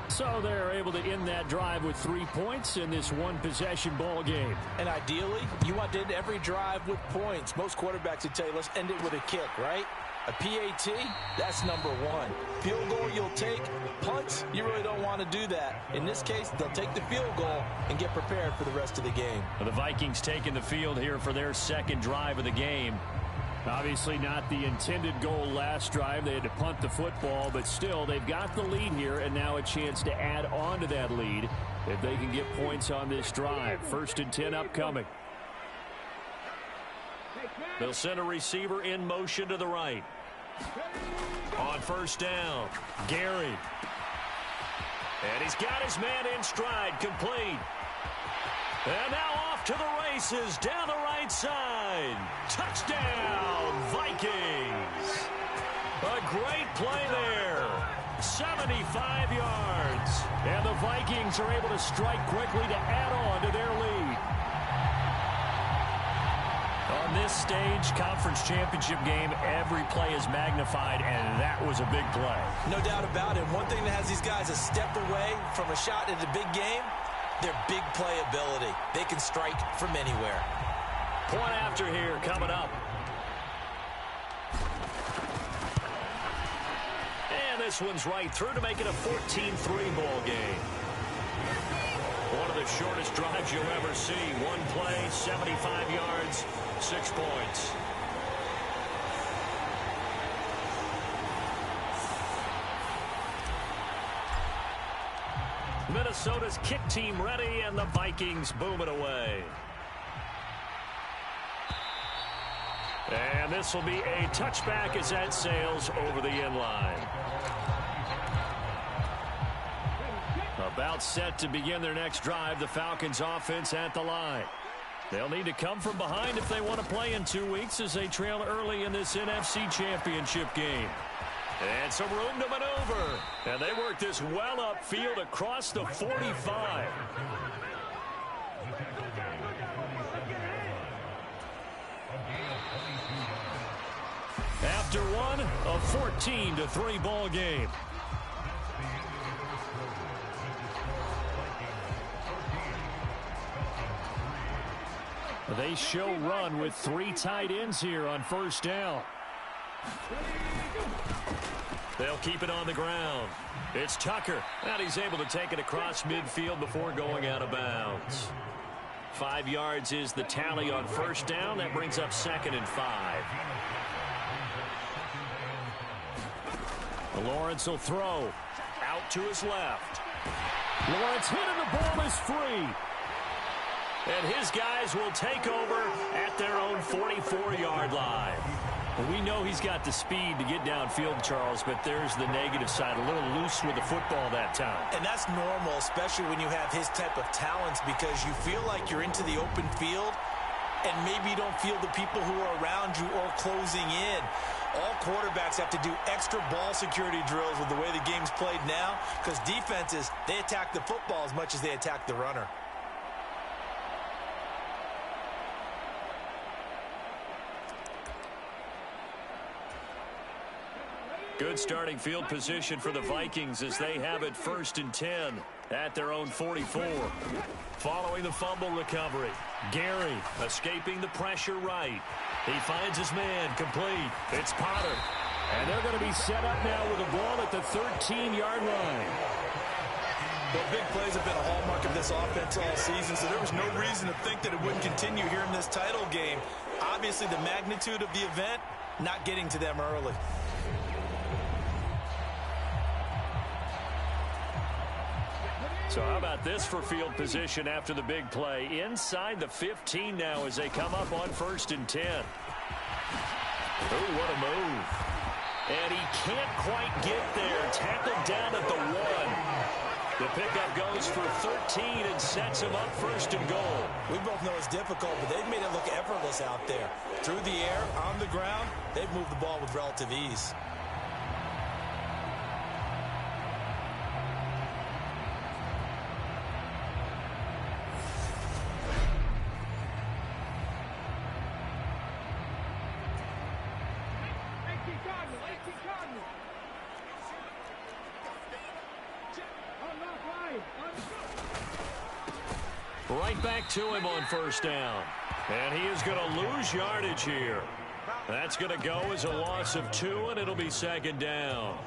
So they're able to end that drive with 3 points in this one-possession ball game. And ideally, you want to end every drive with points. Most quarterbacks would tell you, let's end it with a kick, right? A PAT, that's number 1. Field goal you'll take. Punts, you really don't want to do that. In this case, they'll take the field goal and get prepared for the rest of the game. The Vikings taking the field here for their second drive of the game. Obviously not the intended goal last drive. They had to punt the football, but still, they've got the lead here, and now a chance to add on to that lead if they can get points on this drive. 1st and 10 upcoming. They'll send a receiver in motion to the right. On first down, Gary. And he's got his man in stride, complete. And now off to the races, down the right side. Touchdown, Vikings. A great play there. 75 yards. And the Vikings are able to strike quickly to add on to their lead. On this stage, conference championship game, every play is magnified, and that was a big play. No doubt about it. One thing that has these guys a step away from a shot at a big game, their big play ability. They can strike from anywhere. Point after here coming up. And this one's right through to make it a 14-3 ball game. One of the shortest drives you'll ever see. One play, 75 yards, 6 points. Minnesota's kick team ready, and the Vikings boom it away. And this will be a touchback as that sails over the end line. About set to begin their next drive, the Falcons offense at the line. They'll need to come from behind if they want to play in 2 weeks as they trail early in this NFC Championship game. And some room to maneuver. And they work this well upfield across the 45. After one, a 14-3 ball game. They show run with 3 tight ends here on first down. They'll keep it on the ground. It's Tucker. And he's able to take it across midfield before going out of bounds. 5 yards is the tally on first down. That brings up 2nd and 5. Lawrence will throw. Out to his left. Lawrence hit and the ball is free. And his guys will take over at their own 44-yard line. Well, we know he's got the speed to get downfield, Charles, but there's the negative side. A little loose with the football that time. And that's normal, especially when you have his type of talents, because you feel like you're into the open field and maybe you don't feel the people who are around you or closing in. All quarterbacks have to do extra ball security drills with the way the game's played now, because defenses, they attack the football as much as they attack the runner. Good starting field position for the Vikings as they have it 1st and 10 at their own 44. Following the fumble recovery, Gary escaping the pressure right. He finds his man complete. It's Potter. And they're going to be set up now with a ball at the 13-yard line. Well, big plays have been a hallmark of this offense all season, so there was no reason to think that it wouldn't continue here in this title game. Obviously, the magnitude of the event not getting to them early. So how about this for field position after the big play? Inside the 15 now as they come up on 1st and 10. Oh, what a move. And he can't quite get there. Tackled down at the 1. The pickup goes for 13 and sets him up 1st and goal. We both know it's difficult, but they've made it look effortless out there. Through the air, on the ground, they've moved the ball with relative ease. Right back to him on 1st down. And he is going to lose yardage here. That's going to go as a loss of 2, and it'll be 2nd down.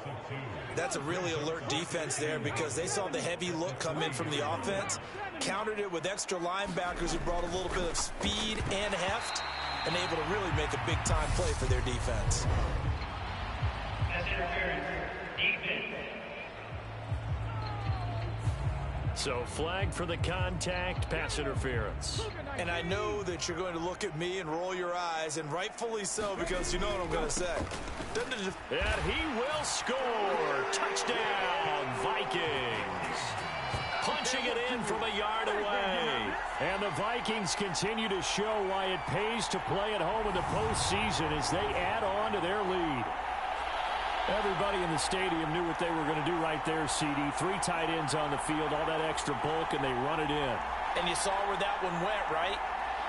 That's a really alert defense there because they saw the heavy look come in from the offense, countered it with extra linebackers who brought a little bit of speed and heft, and able to really make a big-time play for their defense. So flag for the contact, pass interference. And I know that you're going to look at me and roll your eyes, and rightfully so, because you know what I'm going to say. And he will score. Touchdown, Vikings. Punching it in from a yard away. And the Vikings continue to show why it pays to play at home in the postseason as they add on to their lead. Everybody in the stadium knew what they were going to do right there, CD. 3 tight ends on the field, all that extra bulk, and they run it in. And you saw where that one went, right?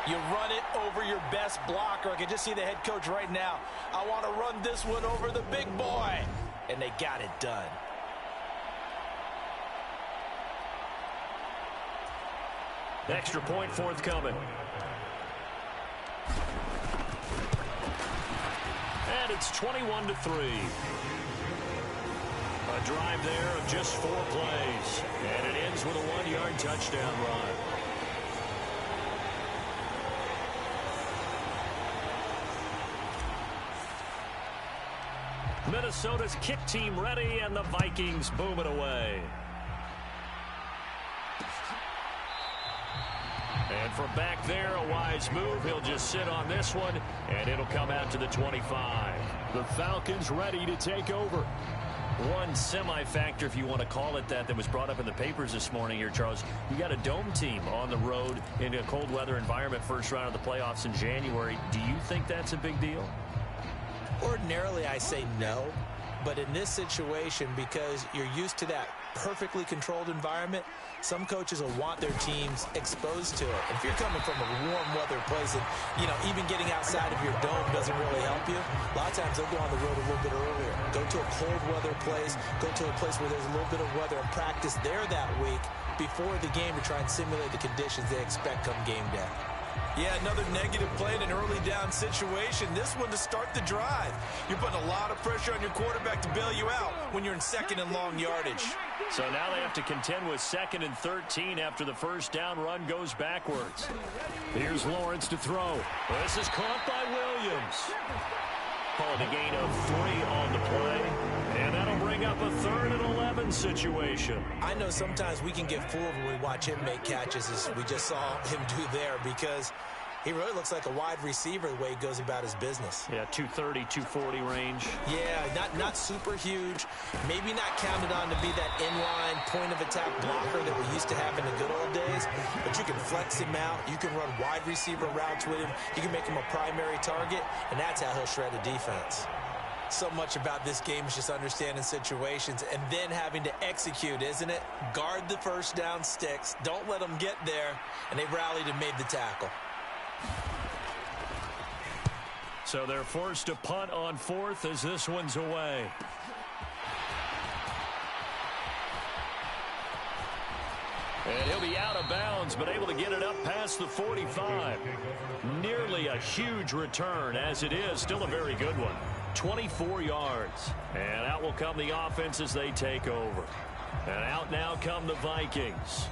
You run it over your best blocker. I can just see the head coach right now. I want to run this one over the big boy. And they got it done. Extra point forthcoming. And it's 21-3. A drive there of just 4 plays. And it ends with a 1-yard touchdown run. Minnesota's kick team ready, and the Vikings boom it away. And from back there, a wise move. He'll just sit on this one, and it'll come out to the 25. The Falcons ready to take over. One semi-factor, if you want to call it that was brought up in the papers this morning here, Charles. You got a dome team on the road in a cold weather environment, first round of the playoffs in January. Do you think that's a big deal? Ordinarily, I say no. But in this situation, because you're used to that perfectly controlled environment, some coaches will want their teams exposed to it. If you're coming from a warm weather place and, even getting outside of your dome doesn't really help you, a lot of times they'll go on the road a little bit earlier. Go to a cold weather place, go to a place where there's a little bit of weather and practice there that week before the game to try and simulate the conditions they expect come game day. Yeah, another negative play in an early down situation. This one to start the drive. You're putting a lot of pressure on your quarterback to bail you out when you're in second and long yardage. So now they have to contend with 2nd and 13 after the first down run goes backwards. Here's Lawrence to throw. This is caught by Williams. Called a gain of 3 on the play. And that'll bring up a 3rd and 11 situation. I know sometimes we can get fooled when we watch him make catches as we just saw him do there because he really looks like a wide receiver the way he goes about his business. Yeah, 230, 240 range. Yeah, not super huge. Maybe not counted on to be that inline point-of-attack blocker that we used to have in the good old days. But you can flex him out. You can run wide receiver routes with him. You can make him a primary target, and that's how he'll shred a defense. So much about this game is just understanding situations and then having to execute, isn't it? Guard the first down sticks. Don't let them get there. And they rallied and made the tackle. So they're forced to punt on 4th as this one's away. And he'll be out of bounds, but able to get it up past the 45. Nearly a huge return, as it is. Still a very good one. 24 yards. And out will come the offense as they take over. And out now come the Vikings.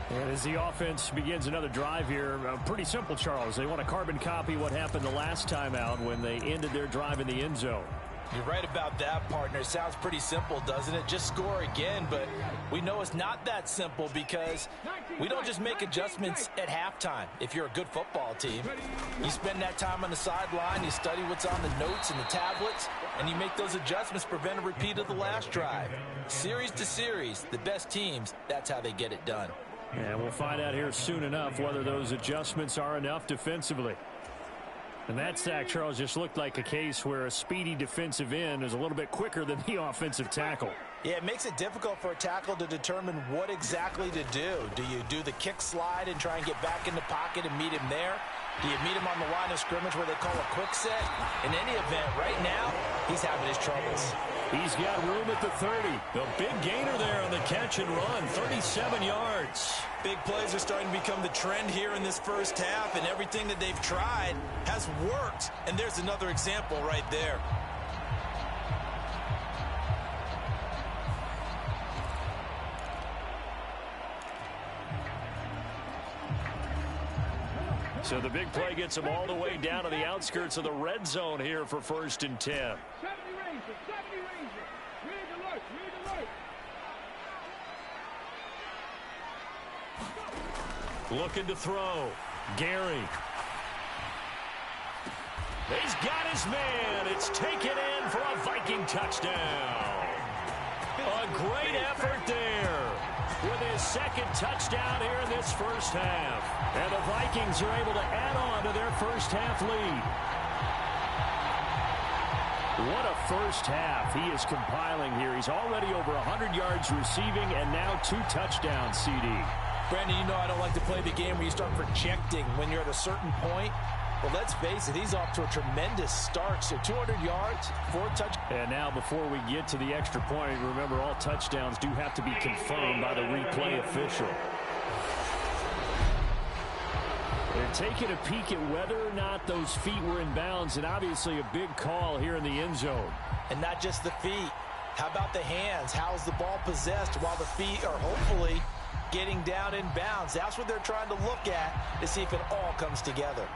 And as the offense begins another drive here, pretty simple, Charles. They want to carbon copy what happened the last time out when they ended their drive in the end zone. You're right about that, partner. It sounds pretty simple, doesn't it? Just score again, but we know it's not that simple because we don't just make adjustments at halftime. If you're a good football team, you spend that time on the sideline, you study what's on the notes and the tablets, and you make those adjustments to prevent a repeat of the last drive. Series to series, the best teams, that's how they get it done. And we'll find out here soon enough whether those adjustments are enough defensively. And that sack, Charles, just looked like a case where a speedy defensive end is a little bit quicker than the offensive tackle. Yeah, it makes it difficult for a tackle to determine what exactly to do. Do you do the kick slide and try and get back in the pocket and meet him there? Do you meet him on the line of scrimmage where they call a quick set? In any event, right now, he's having his troubles. He's got room at the 30. The big gainer there on the catch and run, 37 yards. Big plays are starting to become the trend here in this first half, and everything that they've tried has worked. And there's another example right there. So the big play gets them all the way down to the outskirts of the red zone here for 1st and 10. Looking to throw. Gary. He's got his man. It's taken in for a Viking touchdown. A great effort there with his second touchdown here in this first half. And the Vikings are able to add on to their first half lead. What a first half he is compiling here. He's already over 100 yards receiving and now 2 touchdowns, CD. Brandon, you know I don't like to play the game where you start projecting when you're at a certain point. But let's face it, he's off to a tremendous start. So 200 yards, 4 touchdowns. And now before we get to the extra point, remember all touchdowns do have to be confirmed by the replay official. They're taking a peek at whether or not those feet were in bounds, and obviously a big call here in the end zone. And not just the feet. How about the hands? How's the ball possessed while the feet are hopefully getting down in bounds? That's what they're trying to look at to see if it all comes together.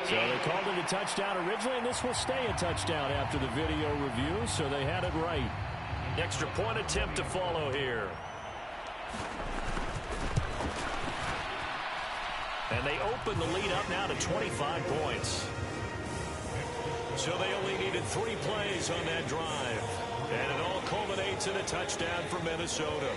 So they called it a touchdown originally, and this will stay a touchdown after the video review, so they had it right. Extra point attempt to follow here. And they open the lead up now to 25 points. So they only needed 3 plays on that drive. And it all culminates in a touchdown for Minnesota.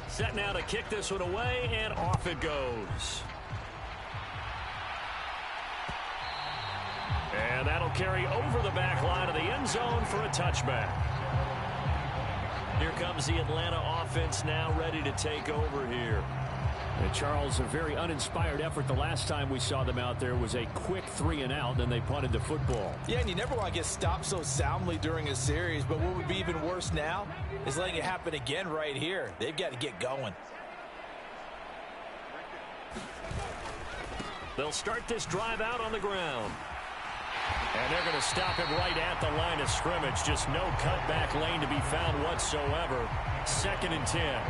Set now to kick this one away, and off it goes. And that'll carry over the back line of the end zone for a touchback. Here comes the Atlanta offense now ready to take over here. And Charles, a very uninspired effort the last time we saw them out there was a quick 3 and out, then they punted the football. Yeah, and you never want to get stopped so soundly during a series, but what would be even worse now is letting it happen again right here. They've got to get going. They'll start this drive out on the ground. And they're going to stop it right at the line of scrimmage. Just no cutback lane to be found whatsoever. 2nd and 10.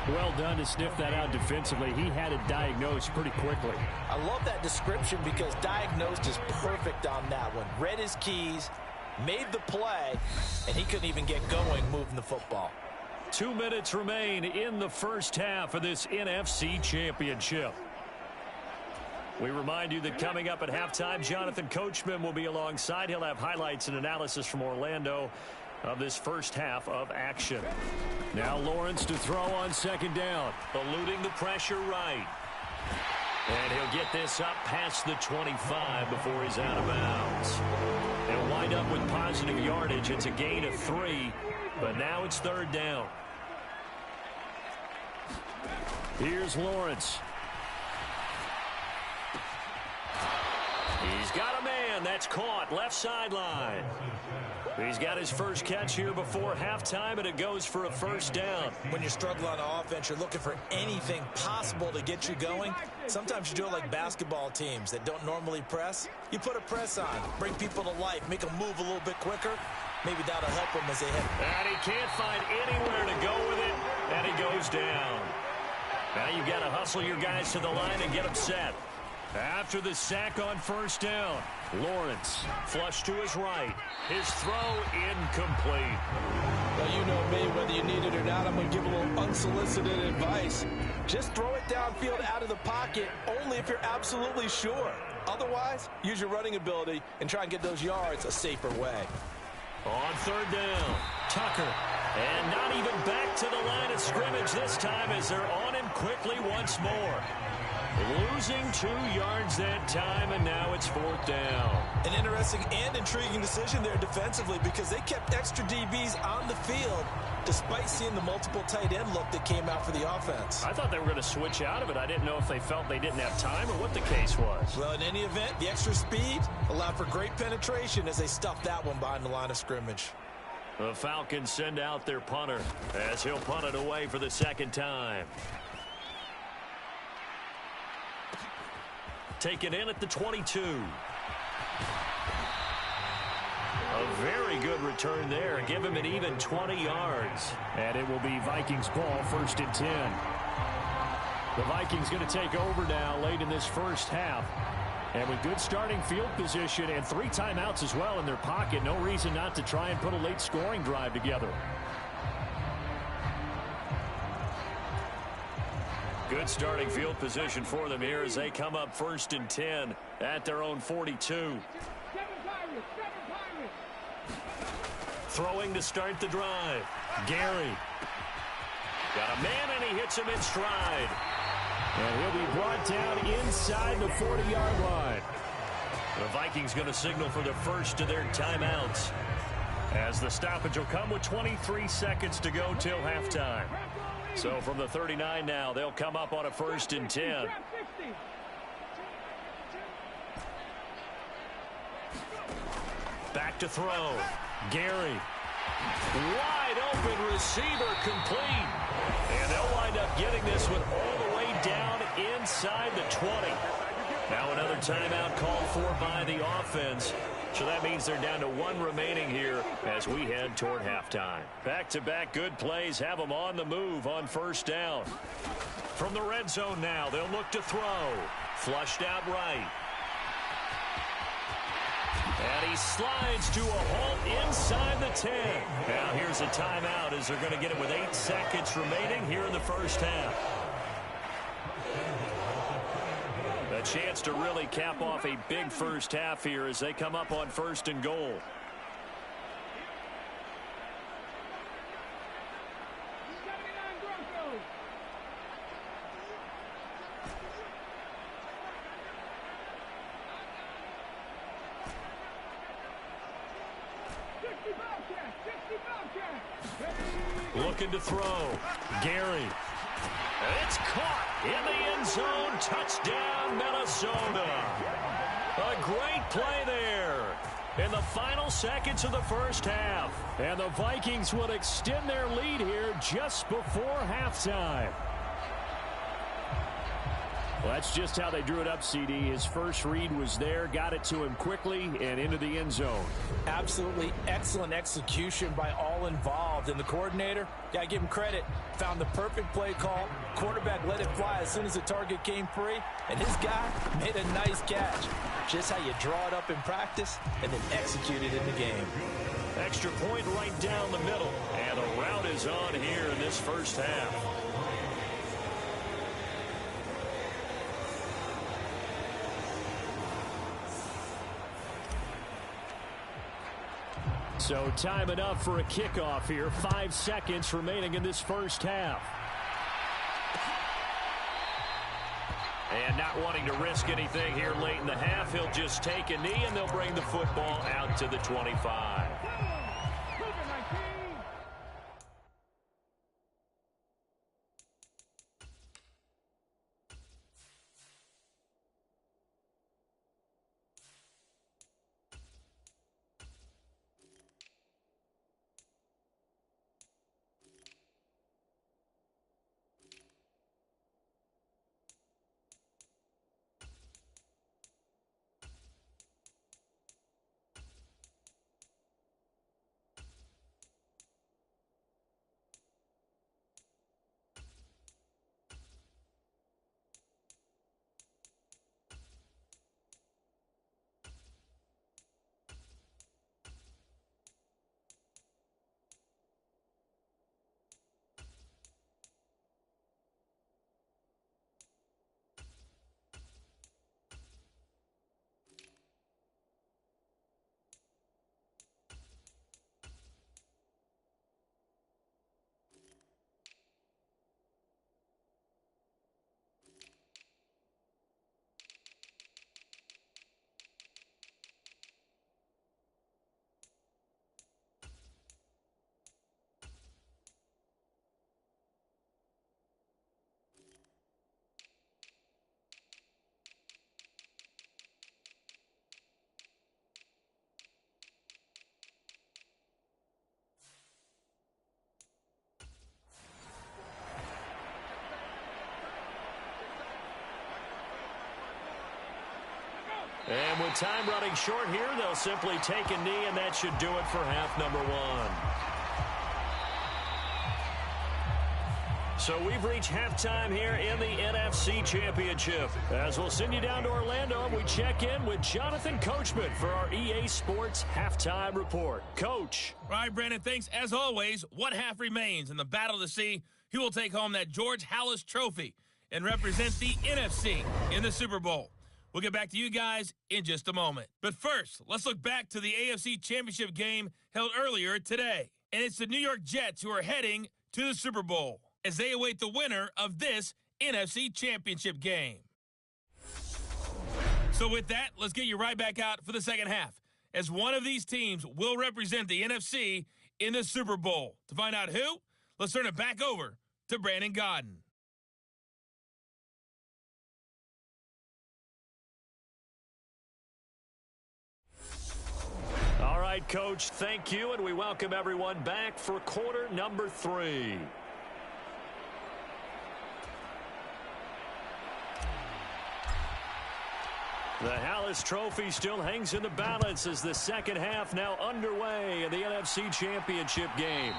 Well done to sniff that out defensively. He had it diagnosed pretty quickly. I love that description because diagnosed is perfect on that one. Read his keys, made the play, and he couldn't even get going moving the football. 2 minutes remain in the first half of this NFC Championship. We remind you that coming up at halftime, Jonathan Coachman will be alongside. He'll have highlights and analysis from Orlando of this first half of action. Now Lawrence to throw on 2nd down. Eluding the pressure right. And he'll get this up past the 25 before he's out of bounds. They'll wind up with positive yardage. It's a gain of 3, but now it's third down. Here's Lawrence. He's got a man. That's caught. Left sideline. He's got his first catch here before halftime, and it goes for a first down. When you're struggling on offense, you're looking for anything possible to get you going. Sometimes you do it like basketball teams that don't normally press. You put a press on, bring people to life, make them move a little bit quicker. Maybe that'll help them as they head. And he can't find anywhere to go with it, and he goes down. Now you've got to hustle your guys to the line and get them set. After the sack on first down, Lawrence flush to his right. His throw incomplete. Well, you know me, whether you need it or not, I'm going to give a little unsolicited advice. Just throw it downfield out of the pocket only if you're absolutely sure. Otherwise, use your running ability and try and get those yards a safer way. On third down, Tucker. And not even back to the line of scrimmage this time as they're on him quickly once more. Losing 2 yards that time, and now it's fourth down. An interesting and intriguing decision there defensively because they kept extra DBs on the field despite seeing the multiple tight end look that came out for the offense. I thought they were going to switch out of it. I didn't know if they felt they didn't have time or what the case was. Well, in any event, the extra speed allowed for great penetration as they stuffed that one behind the line of scrimmage. The Falcons send out their punter as he'll punt it away for the second time. Taken in at the 22. A very good return there. Give him an even 20 yards. And it will be Vikings ball, 1st and 10. The Vikings going to take over now late in this first half. And with good starting field position and 3 timeouts as well in their pocket, no reason not to try and put a late scoring drive together. Good starting field position for them here as they come up 1st and 10 at their own 42. Throwing to start the drive. Gary. Got a man, and he hits him in stride. And he'll be brought down inside the 40-yard line. The Vikings going to signal for the first of their timeouts, as the stoppage will come with 23 seconds to go till halftime. So from the 39 now, they'll come up on a 1st and 10. Back to throw. Gary. Wide open receiver complete. And they'll wind up getting this one all the way down inside the 20. Now another timeout called for by the offense. So that means they're down to 1 remaining here as we head toward halftime. Back-to-back good plays have them on the move on 1st down. From the red zone now, they'll look to throw. Flushed out right. And he slides to a halt inside the 10. Now here's a timeout as they're going to get it with 8 seconds remaining here in the first half. A chance to really cap off a big first half here as they come up on 1st and goal. Looking to throw. Gary. It's caught in the end zone. Touchdown, Minnesota. A great play there in the final seconds of the first half. And the Vikings will extend their lead here just before halftime. Well, that's just how they drew it up, CD. His first read was there, got it to him quickly, and into the end zone. Absolutely excellent execution by all involved. And the coordinator, got to give him credit, found the perfect play call. Quarterback let it fly as soon as the target came free, and his guy made a nice catch. Just how you draw it up in practice and then execute it in the game. Extra point right down the middle, and a route is on here in this first half. So time enough for a kickoff here. 5 seconds remaining in this first half. And not wanting to risk anything here late in the half, he'll just take a knee, and they'll bring the football out to the 25. And with time running short here, they'll simply take a knee, and that should do it for half number one. So we've reached halftime here in the NFC Championship. As we'll send you down to Orlando, we check in with Jonathan Coachman for our EA Sports Halftime Report. Coach. All right, Brandon, thanks. As always, one half remains in the battle to see who will take home that George Halas Trophy and represent the NFC in the Super Bowl. We'll get back to you guys in just a moment. But first, let's look back to the AFC Championship game held earlier today. And it's the New York Jets who are heading to the Super Bowl as they await the winner of this NFC Championship game. So with that, let's get you right back out for the second half, as one of these teams will represent the NFC in the Super Bowl. To find out who, let's turn it back over to Brandon Gaudin. All right, Coach, thank you, and we welcome everyone back for quarter number 3. The Halas Trophy still hangs in the balance as the second half now underway in the NFC Championship game.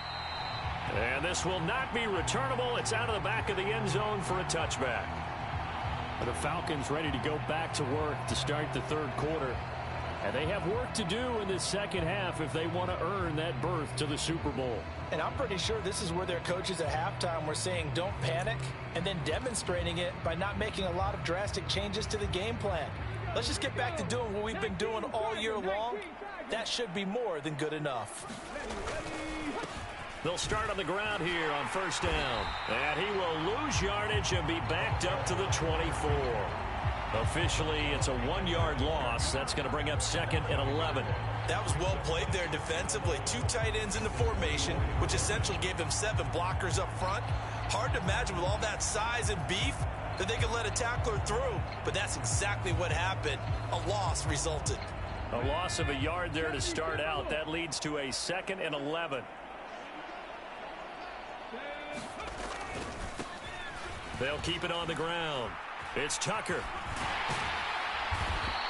And this will not be returnable. It's out of the back of the end zone for a touchback. The Falcons ready to go back to work to start the third quarter. And they have work to do in the second half if they want to earn that berth to the Super Bowl. And I'm pretty sure this is where their coaches at halftime were saying don't panic, and then demonstrating it by not making a lot of drastic changes to the game plan. Let's just get back to doing what we've been doing all year long. That should be more than good enough. They'll start on the ground here on first down. And he will lose yardage and be backed up to the 24. Officially, it's a 1-yard loss. That's going to bring up 2nd and 11. That was well played there defensively. 2 tight ends in the formation, which essentially gave them 7 blockers up front. Hard to imagine with all that size and beef that they could let a tackler through. But that's exactly what happened. A loss resulted. A loss of a yard there to start out. That leads to a 2nd and 11. They'll keep it on the ground. It's Tucker.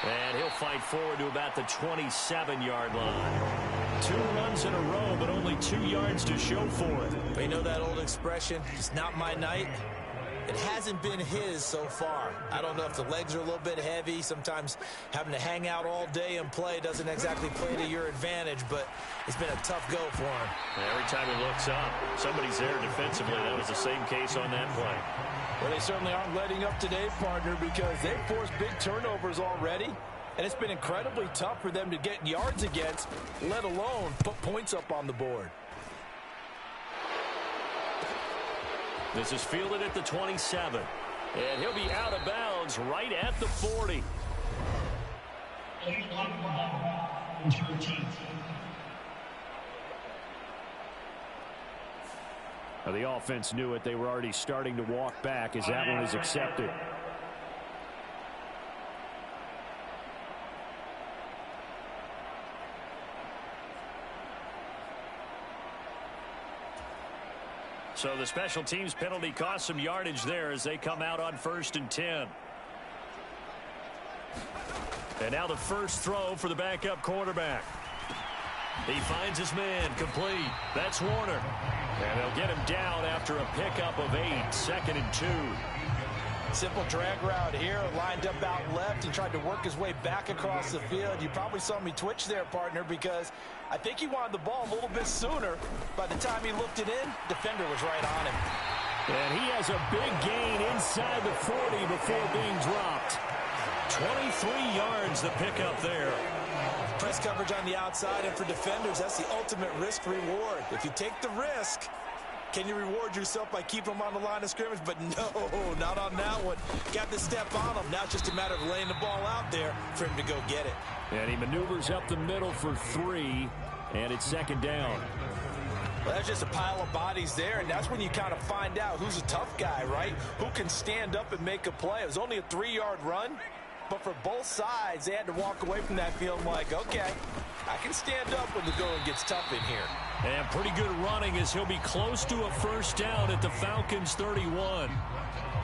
And he'll fight forward to about the 27-yard line. 2 runs in a row, but only 2 yards to show for it. But you know that old expression, it's not my night? It hasn't been his so far. I don't know if the legs are a little bit heavy. Sometimes having to hang out all day and play doesn't exactly play to your advantage, but it's been a tough go for him. Every time he looks up, somebody's there defensively. That was the same case on that play. Well, they certainly aren't letting up today, partner, because they've forced big turnovers already, and it's been incredibly tough for them to get yards against, let alone put points up on the board. This is fielded at the 27. And he'll be out of bounds right at the 40. Now the offense knew it. They were already starting to walk back as that one is accepted. So the special teams penalty cost some yardage there as they come out on 1st and 10. And now the first throw for the backup quarterback. He finds his man complete. That's Warner. And they'll get him down after a pickup of 8, 2nd and 2. Simple drag route here, lined up out left and tried to work his way back across the field. You probably saw me twitch there, partner, because I think he wanted the ball a little bit sooner. By the time he looked it in, defender was right on him. And he has a big gain inside the 40 before being dropped. 23 yards the pickup there. Press coverage on the outside, and for defenders, that's the ultimate risk reward. If you take the risk, can you reward yourself by keeping them on the line of scrimmage? But no, not on that one. Got to step on them. Now it's just a matter of laying the ball out there for him to go get it. And he maneuvers up the middle for 3, and it's 2nd down. Well, that's just a pile of bodies there, and that's when you kind of find out who's a tough guy, right? Who can stand up and make a play. It was only a 3-yard run, but for both sides, they had to walk away from that feeling like, okay, I can stand up when the going gets tough in here. And pretty good running as he'll be close to a 1st down at the Falcons' 31.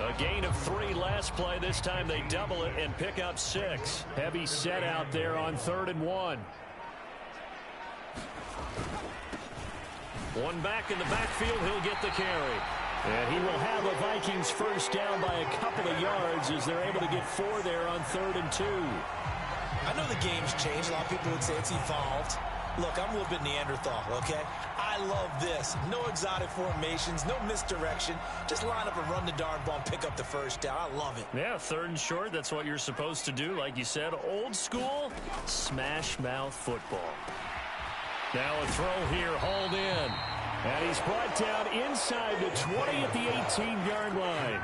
A gain of 3 last play. This time they double it and pick up 6. Heavy set out there on 3rd and 1. One back in the backfield. He'll get the carry. And he will have a Vikings 1st down by a couple of yards as they're able to get 4 there on 3rd and 2. I know the game's changed. A lot of people would say it's evolved. Look, I'm a little bit Neanderthal, okay? I love this. No exotic formations, no misdirection. Just line up and run the darn ball and pick up the 1st down. I love it. Yeah, 3rd and short. That's what you're supposed to do. Like you said, old school smash mouth football. Now a throw here, hauled in. And he's brought down inside the 20 at the 18-yard line.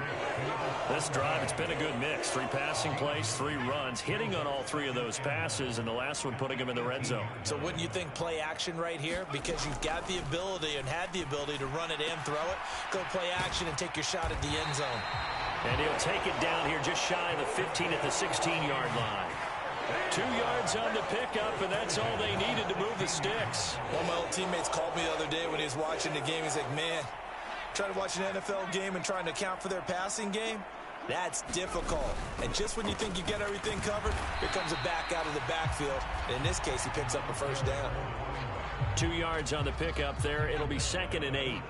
This drive, it's been a good mix. 3 passing plays, 3 runs, hitting on all 3 of those passes, and the last one putting him in the red zone. So wouldn't you think play action right here? Because you've got the ability and had the ability to run it and throw it. Go play action and take your shot at the end zone. And he'll take it down here just shy of the 15 at the 16-yard line. 2 yards on the pickup, and that's all they needed to move the sticks. One of my old teammates called me the other day when he was watching the game. He's like, man, trying to watch an NFL game and trying to account for their passing game, that's difficult. And just when you think you get everything covered, here comes a back out of the backfield. In this case, he picks up a 1st down. 2 yards on the pickup there. It'll be 2nd and 8.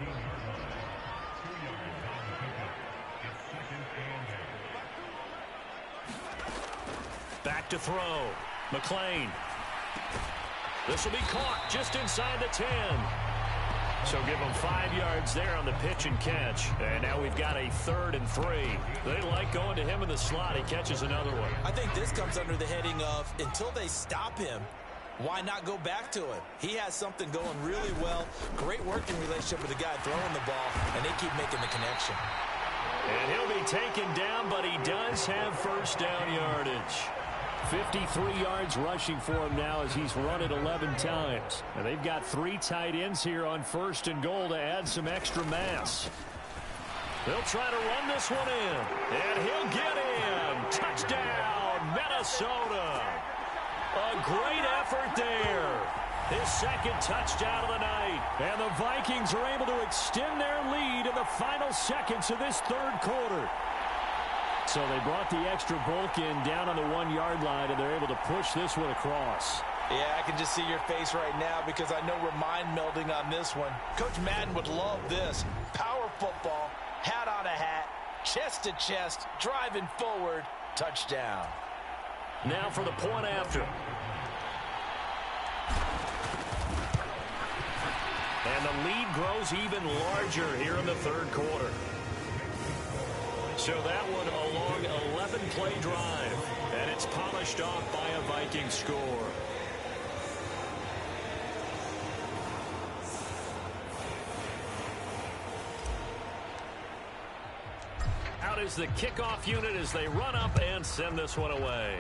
Back to throw. McLean. This will be caught just inside the 10. So give them 5 yards there on the pitch and catch. And now we've got a 3rd and 3. They like going to him in the slot. He catches another one. I think this comes under the heading of until they stop him, why not go back to him? He has something going really well. Great working relationship with the guy throwing the ball, and they keep making the connection. And he'll be taken down, but he does have 1st down yardage. 53 yards rushing for him now as he's run it 11 times. And they've got 3 tight ends here on 1st and goal to add some extra mass. They'll try to run this one in, and he'll get in. Touchdown, Minnesota. A great effort there. His 2nd touchdown of the night. And the Vikings are able to extend their lead in the final seconds of this 3rd quarter. So they brought the extra bulk in down on the 1-yard line, and they're able to push this one across. Yeah, I can just see your face right now because I know we're mind melding on this one. Coach Madden would love this. Power football, hat on a hat, chest to chest, driving forward, touchdown. Now for the point after. And the lead grows even larger here in the 3rd quarter. So that one a long 11-play drive, and it's polished off by a Viking score. Out is is the kickoff unit as they run up and send this one away.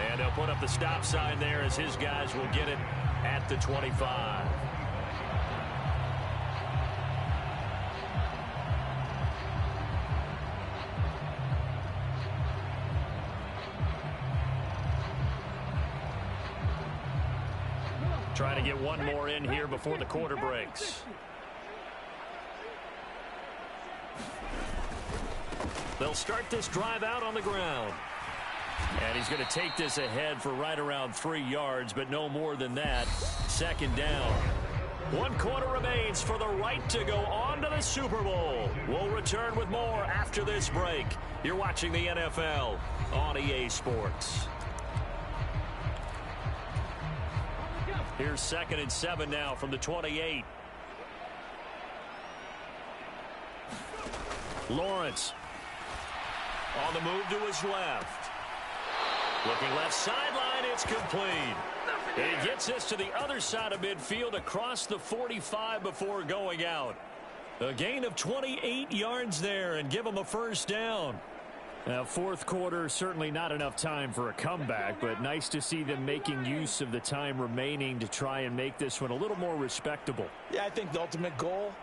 And they'll put up the stop sign there as his guys will get it at the 25. Trying to get one more in here before the quarter breaks. They'll start this drive out on the ground. And he's going to take this ahead for right around 3 yards, but no more than that. Second down. 1 quarter remains for the right to go on to the Super Bowl. We'll return with more after this break. You're watching the NFL on EA Sports. Here's 2nd and 7 now from the 28. Lawrence on the move to his left. Looking left sideline, it's complete. He gets this to the other side of midfield across the 45 before going out. A gain of 28 yards there and give him a first down. Now, fourth quarter, certainly not enough time for a comeback, but nice to see them making use of the time remaining to try and make this one a little more respectable. Yeah, I think the ultimate goal,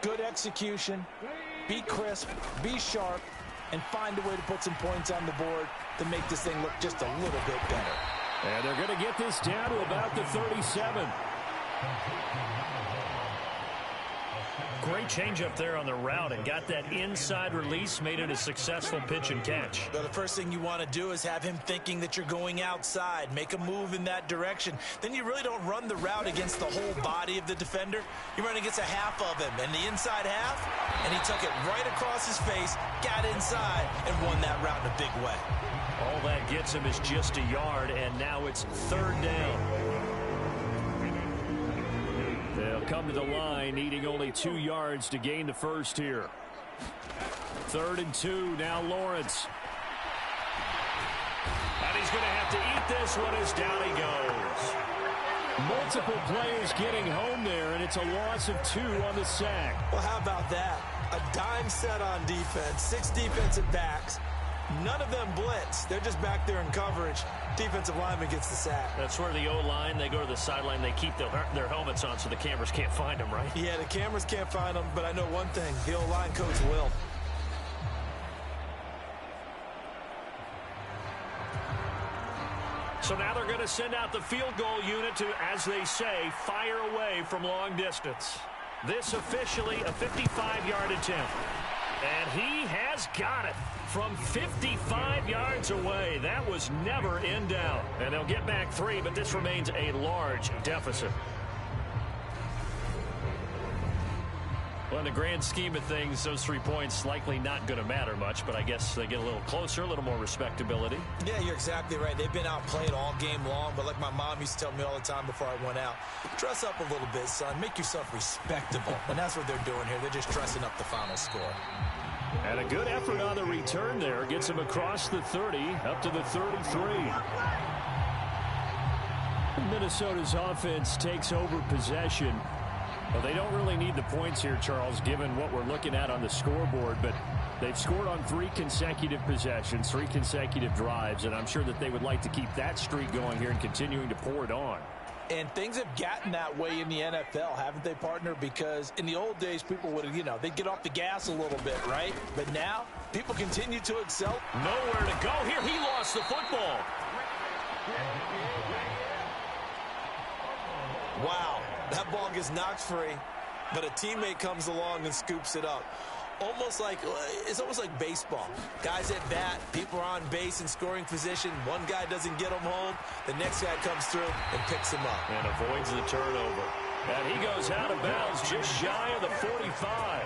good execution, be crisp, be sharp, and find a way to put some points on the board to make this thing look just a little bit better. And they're going to get this down to about the 37. Great change up there on the route and got that inside release, made it a successful pitch and catch. Well, the first thing you want to do is have him thinking that you're going outside, make a move in that direction. Then you really don't run the route against the whole body of the defender. You run against a half of him, and the inside half, and he took it right across his face, got inside, and won that route in a big way. All that gets him is just a yard, and now it's 3rd down. They'll come to the line, needing only 2 yards to gain the first here. 3rd and 2, now Lawrence. And he's going to have to eat this one as down he goes. Multiple players getting home there, and it's a loss of 2 on the sack. Well, how about that? A dime set on defense, 6 defensive backs. None of them blitz. They're just back there in coverage. Defensive lineman gets the sack. That's where the O-line, they go to the sideline, they keep their helmets on so the cameras can't find them, right? Yeah, the cameras can't find them, but I know one thing. The O-line coach will. So now they're going to send out the field goal unit to, as they say, fire away from long distance. This officially a 55-yard attempt. And he has got it from 55 yards away. That was never in doubt. And they'll get back 3, but this remains a large deficit. Well, in the grand scheme of things, those 3 points likely not going to matter much, but I guess they get a little closer, a little more respectability. Yeah, you're exactly right. They've been outplayed all game long, but like my mom used to tell me all the time before I went out, dress up a little bit, son. Make yourself respectable. And that's what they're doing here. They're just dressing up the final score. And a good effort on the return there. Gets him across the 30, up to the 33. Minnesota's offense takes over possession. Well, they don't really need the points here, Charles, given what we're looking at on the scoreboard, but they've scored on 3 consecutive possessions, 3 consecutive drives, and I'm sure that they would like to keep that streak going here and continuing to pour it on. And things have gotten that way in the NFL, haven't they, partner? Because in the old days, people would, they'd get off the gas a little bit, right? But now, people continue to excel. Nowhere to go here. He lost the football. Wow, that ball gets knocked free, but a teammate comes along and scoops it up. It's almost like baseball. Guys at bat, people are on base in scoring position. One guy doesn't get him home. The next guy comes through and picks him up. And avoids the turnover. And he goes out of bounds just shy of the 45.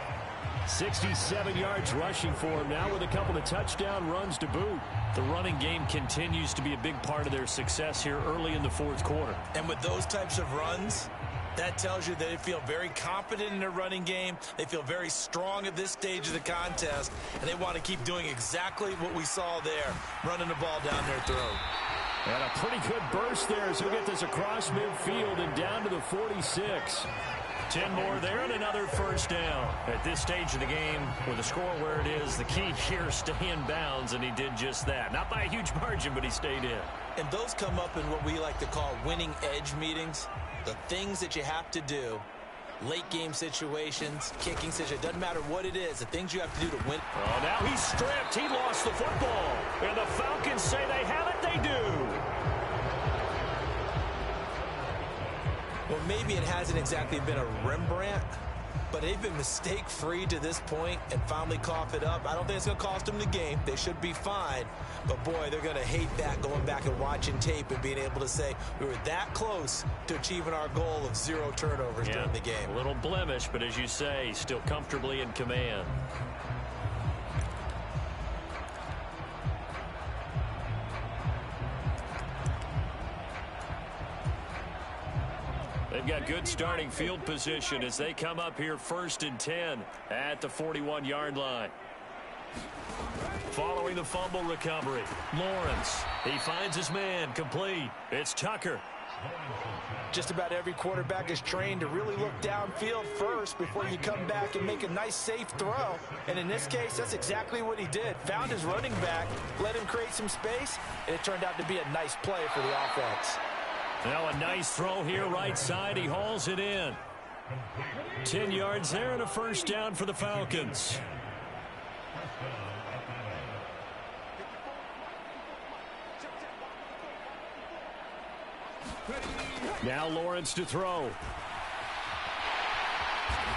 67 yards rushing for him now with a couple of touchdown runs to boot. The running game continues to be a big part of their success here early in the fourth quarter. And with those types of runs, that tells you that they feel very confident in their running game. They feel very strong at this stage of the contest, and they want to keep doing exactly what we saw there, running the ball down their throat. And a pretty good burst there as he'll get this across midfield and down to the 46. 10 more there and another first down. At this stage of the game, with the score where it is, the key here is stay in bounds, and he did just that. Not by a huge margin, but he stayed in. And those come up in what we like to call winning edge meetings. The things that you have to do, late game situations, kicking situations, doesn't matter what it is, the things you have to do to win. Oh, now he's stripped. He lost the football. And the Falcons say they have it. They do. Well, maybe it hasn't exactly been a Rembrandt, but they've been mistake-free to this point and finally cough it up. I don't think it's going to cost them the game. They should be fine. But, boy, they're going to hate that, going back and watching tape and being able to say we were that close to achieving our goal of 0 turnovers during the game. A little blemish, but as you say, still comfortably in command. They've got good starting field position as they come up here 1st and 10 at the 41-yard line. Following the fumble recovery, Lawrence. He finds his man complete. It's Tucker. Just about every quarterback is trained to really look downfield first before you come back and make a nice, safe throw. And in this case, that's exactly what he did. Found his running back, let him create some space, and it turned out to be a nice play for the offense. Now a nice throw here right side. He hauls it in. 10 yards there and a first down for the Falcons. Now Lawrence to throw.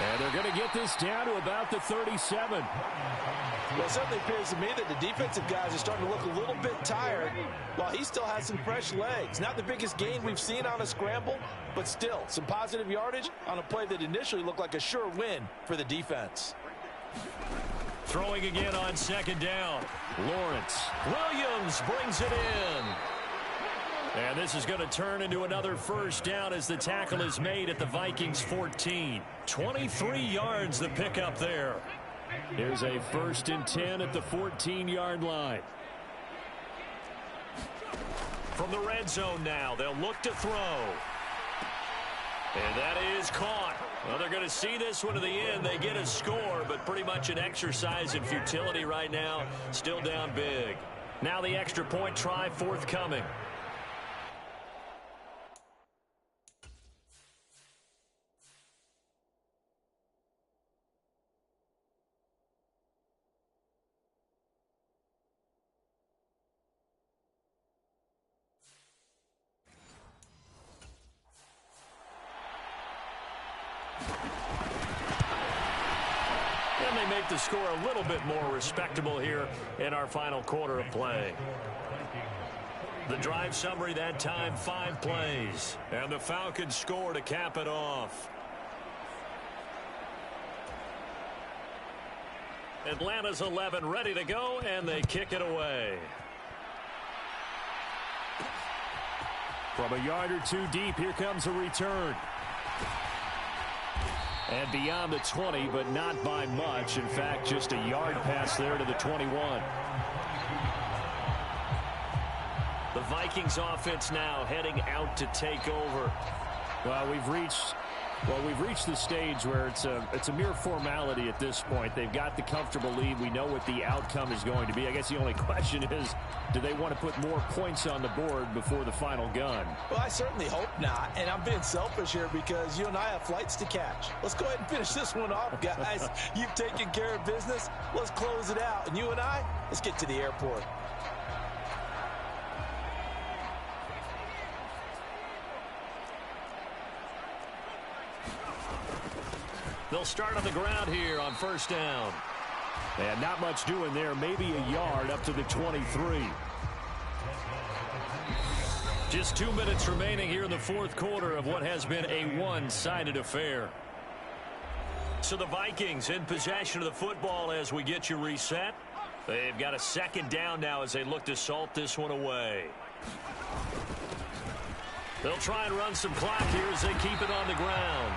And they're going to get this down to about the 37. Well, it certainly appears to me that the defensive guys are starting to look a little bit tired while he still has some fresh legs. Not the biggest gain we've seen on a scramble, but still some positive yardage on a play that initially looked like a sure win for the defense. Throwing again on 2nd down. Lawrence. Williams brings it in. And this is going to turn into another first down as the tackle is made at the Vikings 14. 23 yards the pickup there. Here's a 1st and 10 at the 14-yard line. From the red zone now, they'll look to throw. And that is caught. Well, they're going to see this one to the end. They get a score, but pretty much an exercise in futility right now. Still down big. Now the extra point try forthcoming. Make the score a little bit more respectable here in our final quarter of play. The drive summary that time, 5 plays. And the Falcons score to cap it off. Atlanta's 11 ready to go, and they kick it away. From a yard or two deep, here comes a return. And beyond the 20, but not by much. In fact, just a yard pass there to the 21. The Vikings offense now heading out to take over. Well, we've reached the stage where it's a mere formality at this point. They've got the comfortable lead. We know what the outcome is going to be. I guess the only question is, do they want to put more points on the board before the final gun? Well, I certainly hope not. And I'm being selfish here because you and I have flights to catch. Let's go ahead and finish this one off, guys. You've taken care of business. Let's close it out. And you and I, let's get to the airport. They'll start on the ground here on 1st down. And not much doing there. Maybe a yard up to the 23. Just 2 minutes remaining here in the 4th quarter of what has been a one-sided affair. So the Vikings in possession of the football as we get you reset. They've got a 2nd down now as they look to salt this one away. They'll try and run some clock here as they keep it on the ground.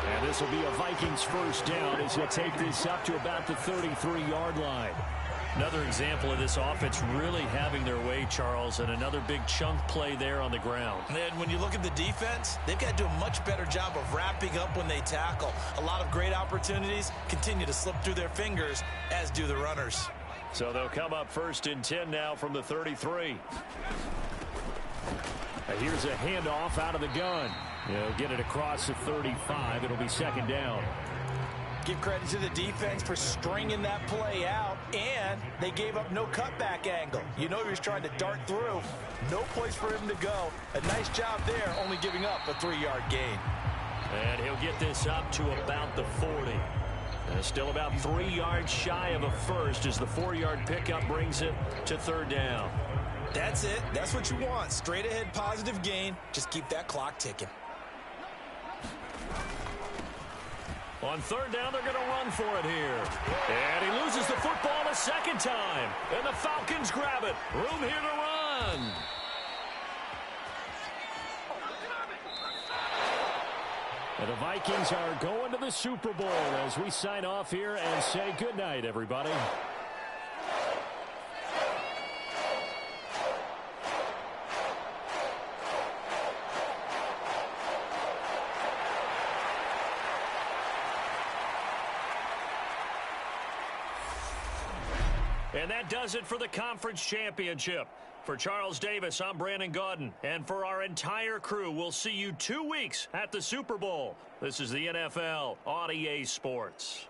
And this will be a Vikings 1st down as he'll take this up to about the 33-yard line. Another example of this offense really having their way, Charles, and another big chunk play there on the ground. And when you look at the defense, they've got to do a much better job of wrapping up when they tackle. A lot of great opportunities continue to slip through their fingers, as do the runners. So they'll come up 1st and 10 now from the 33. Here's a handoff out of the gun. He'll get it across the 35. It'll be 2nd down. Give credit to the defense for stringing that play out, and they gave up no cutback angle. You know he was trying to dart through. No place for him to go. A nice job there, only giving up a 3-yard gain. And he'll get this up to about the 40. Still about 3 yards shy of a first as the 4-yard pickup brings it to 3rd down. That's it. That's what you want. Straight ahead positive gain. Just keep that clock ticking. On 3rd down, they're going to run for it here. And he loses the football a 2nd time. And the Falcons grab it. Room here to run. And the Vikings are going to the Super Bowl as we sign off here and say goodnight, everybody. And that does it for the conference championship. For Charles Davis, I'm Brandon Gaudin. And for our entire crew, we'll see you 2 weeks at the Super Bowl. This is the NFL on EA Sports.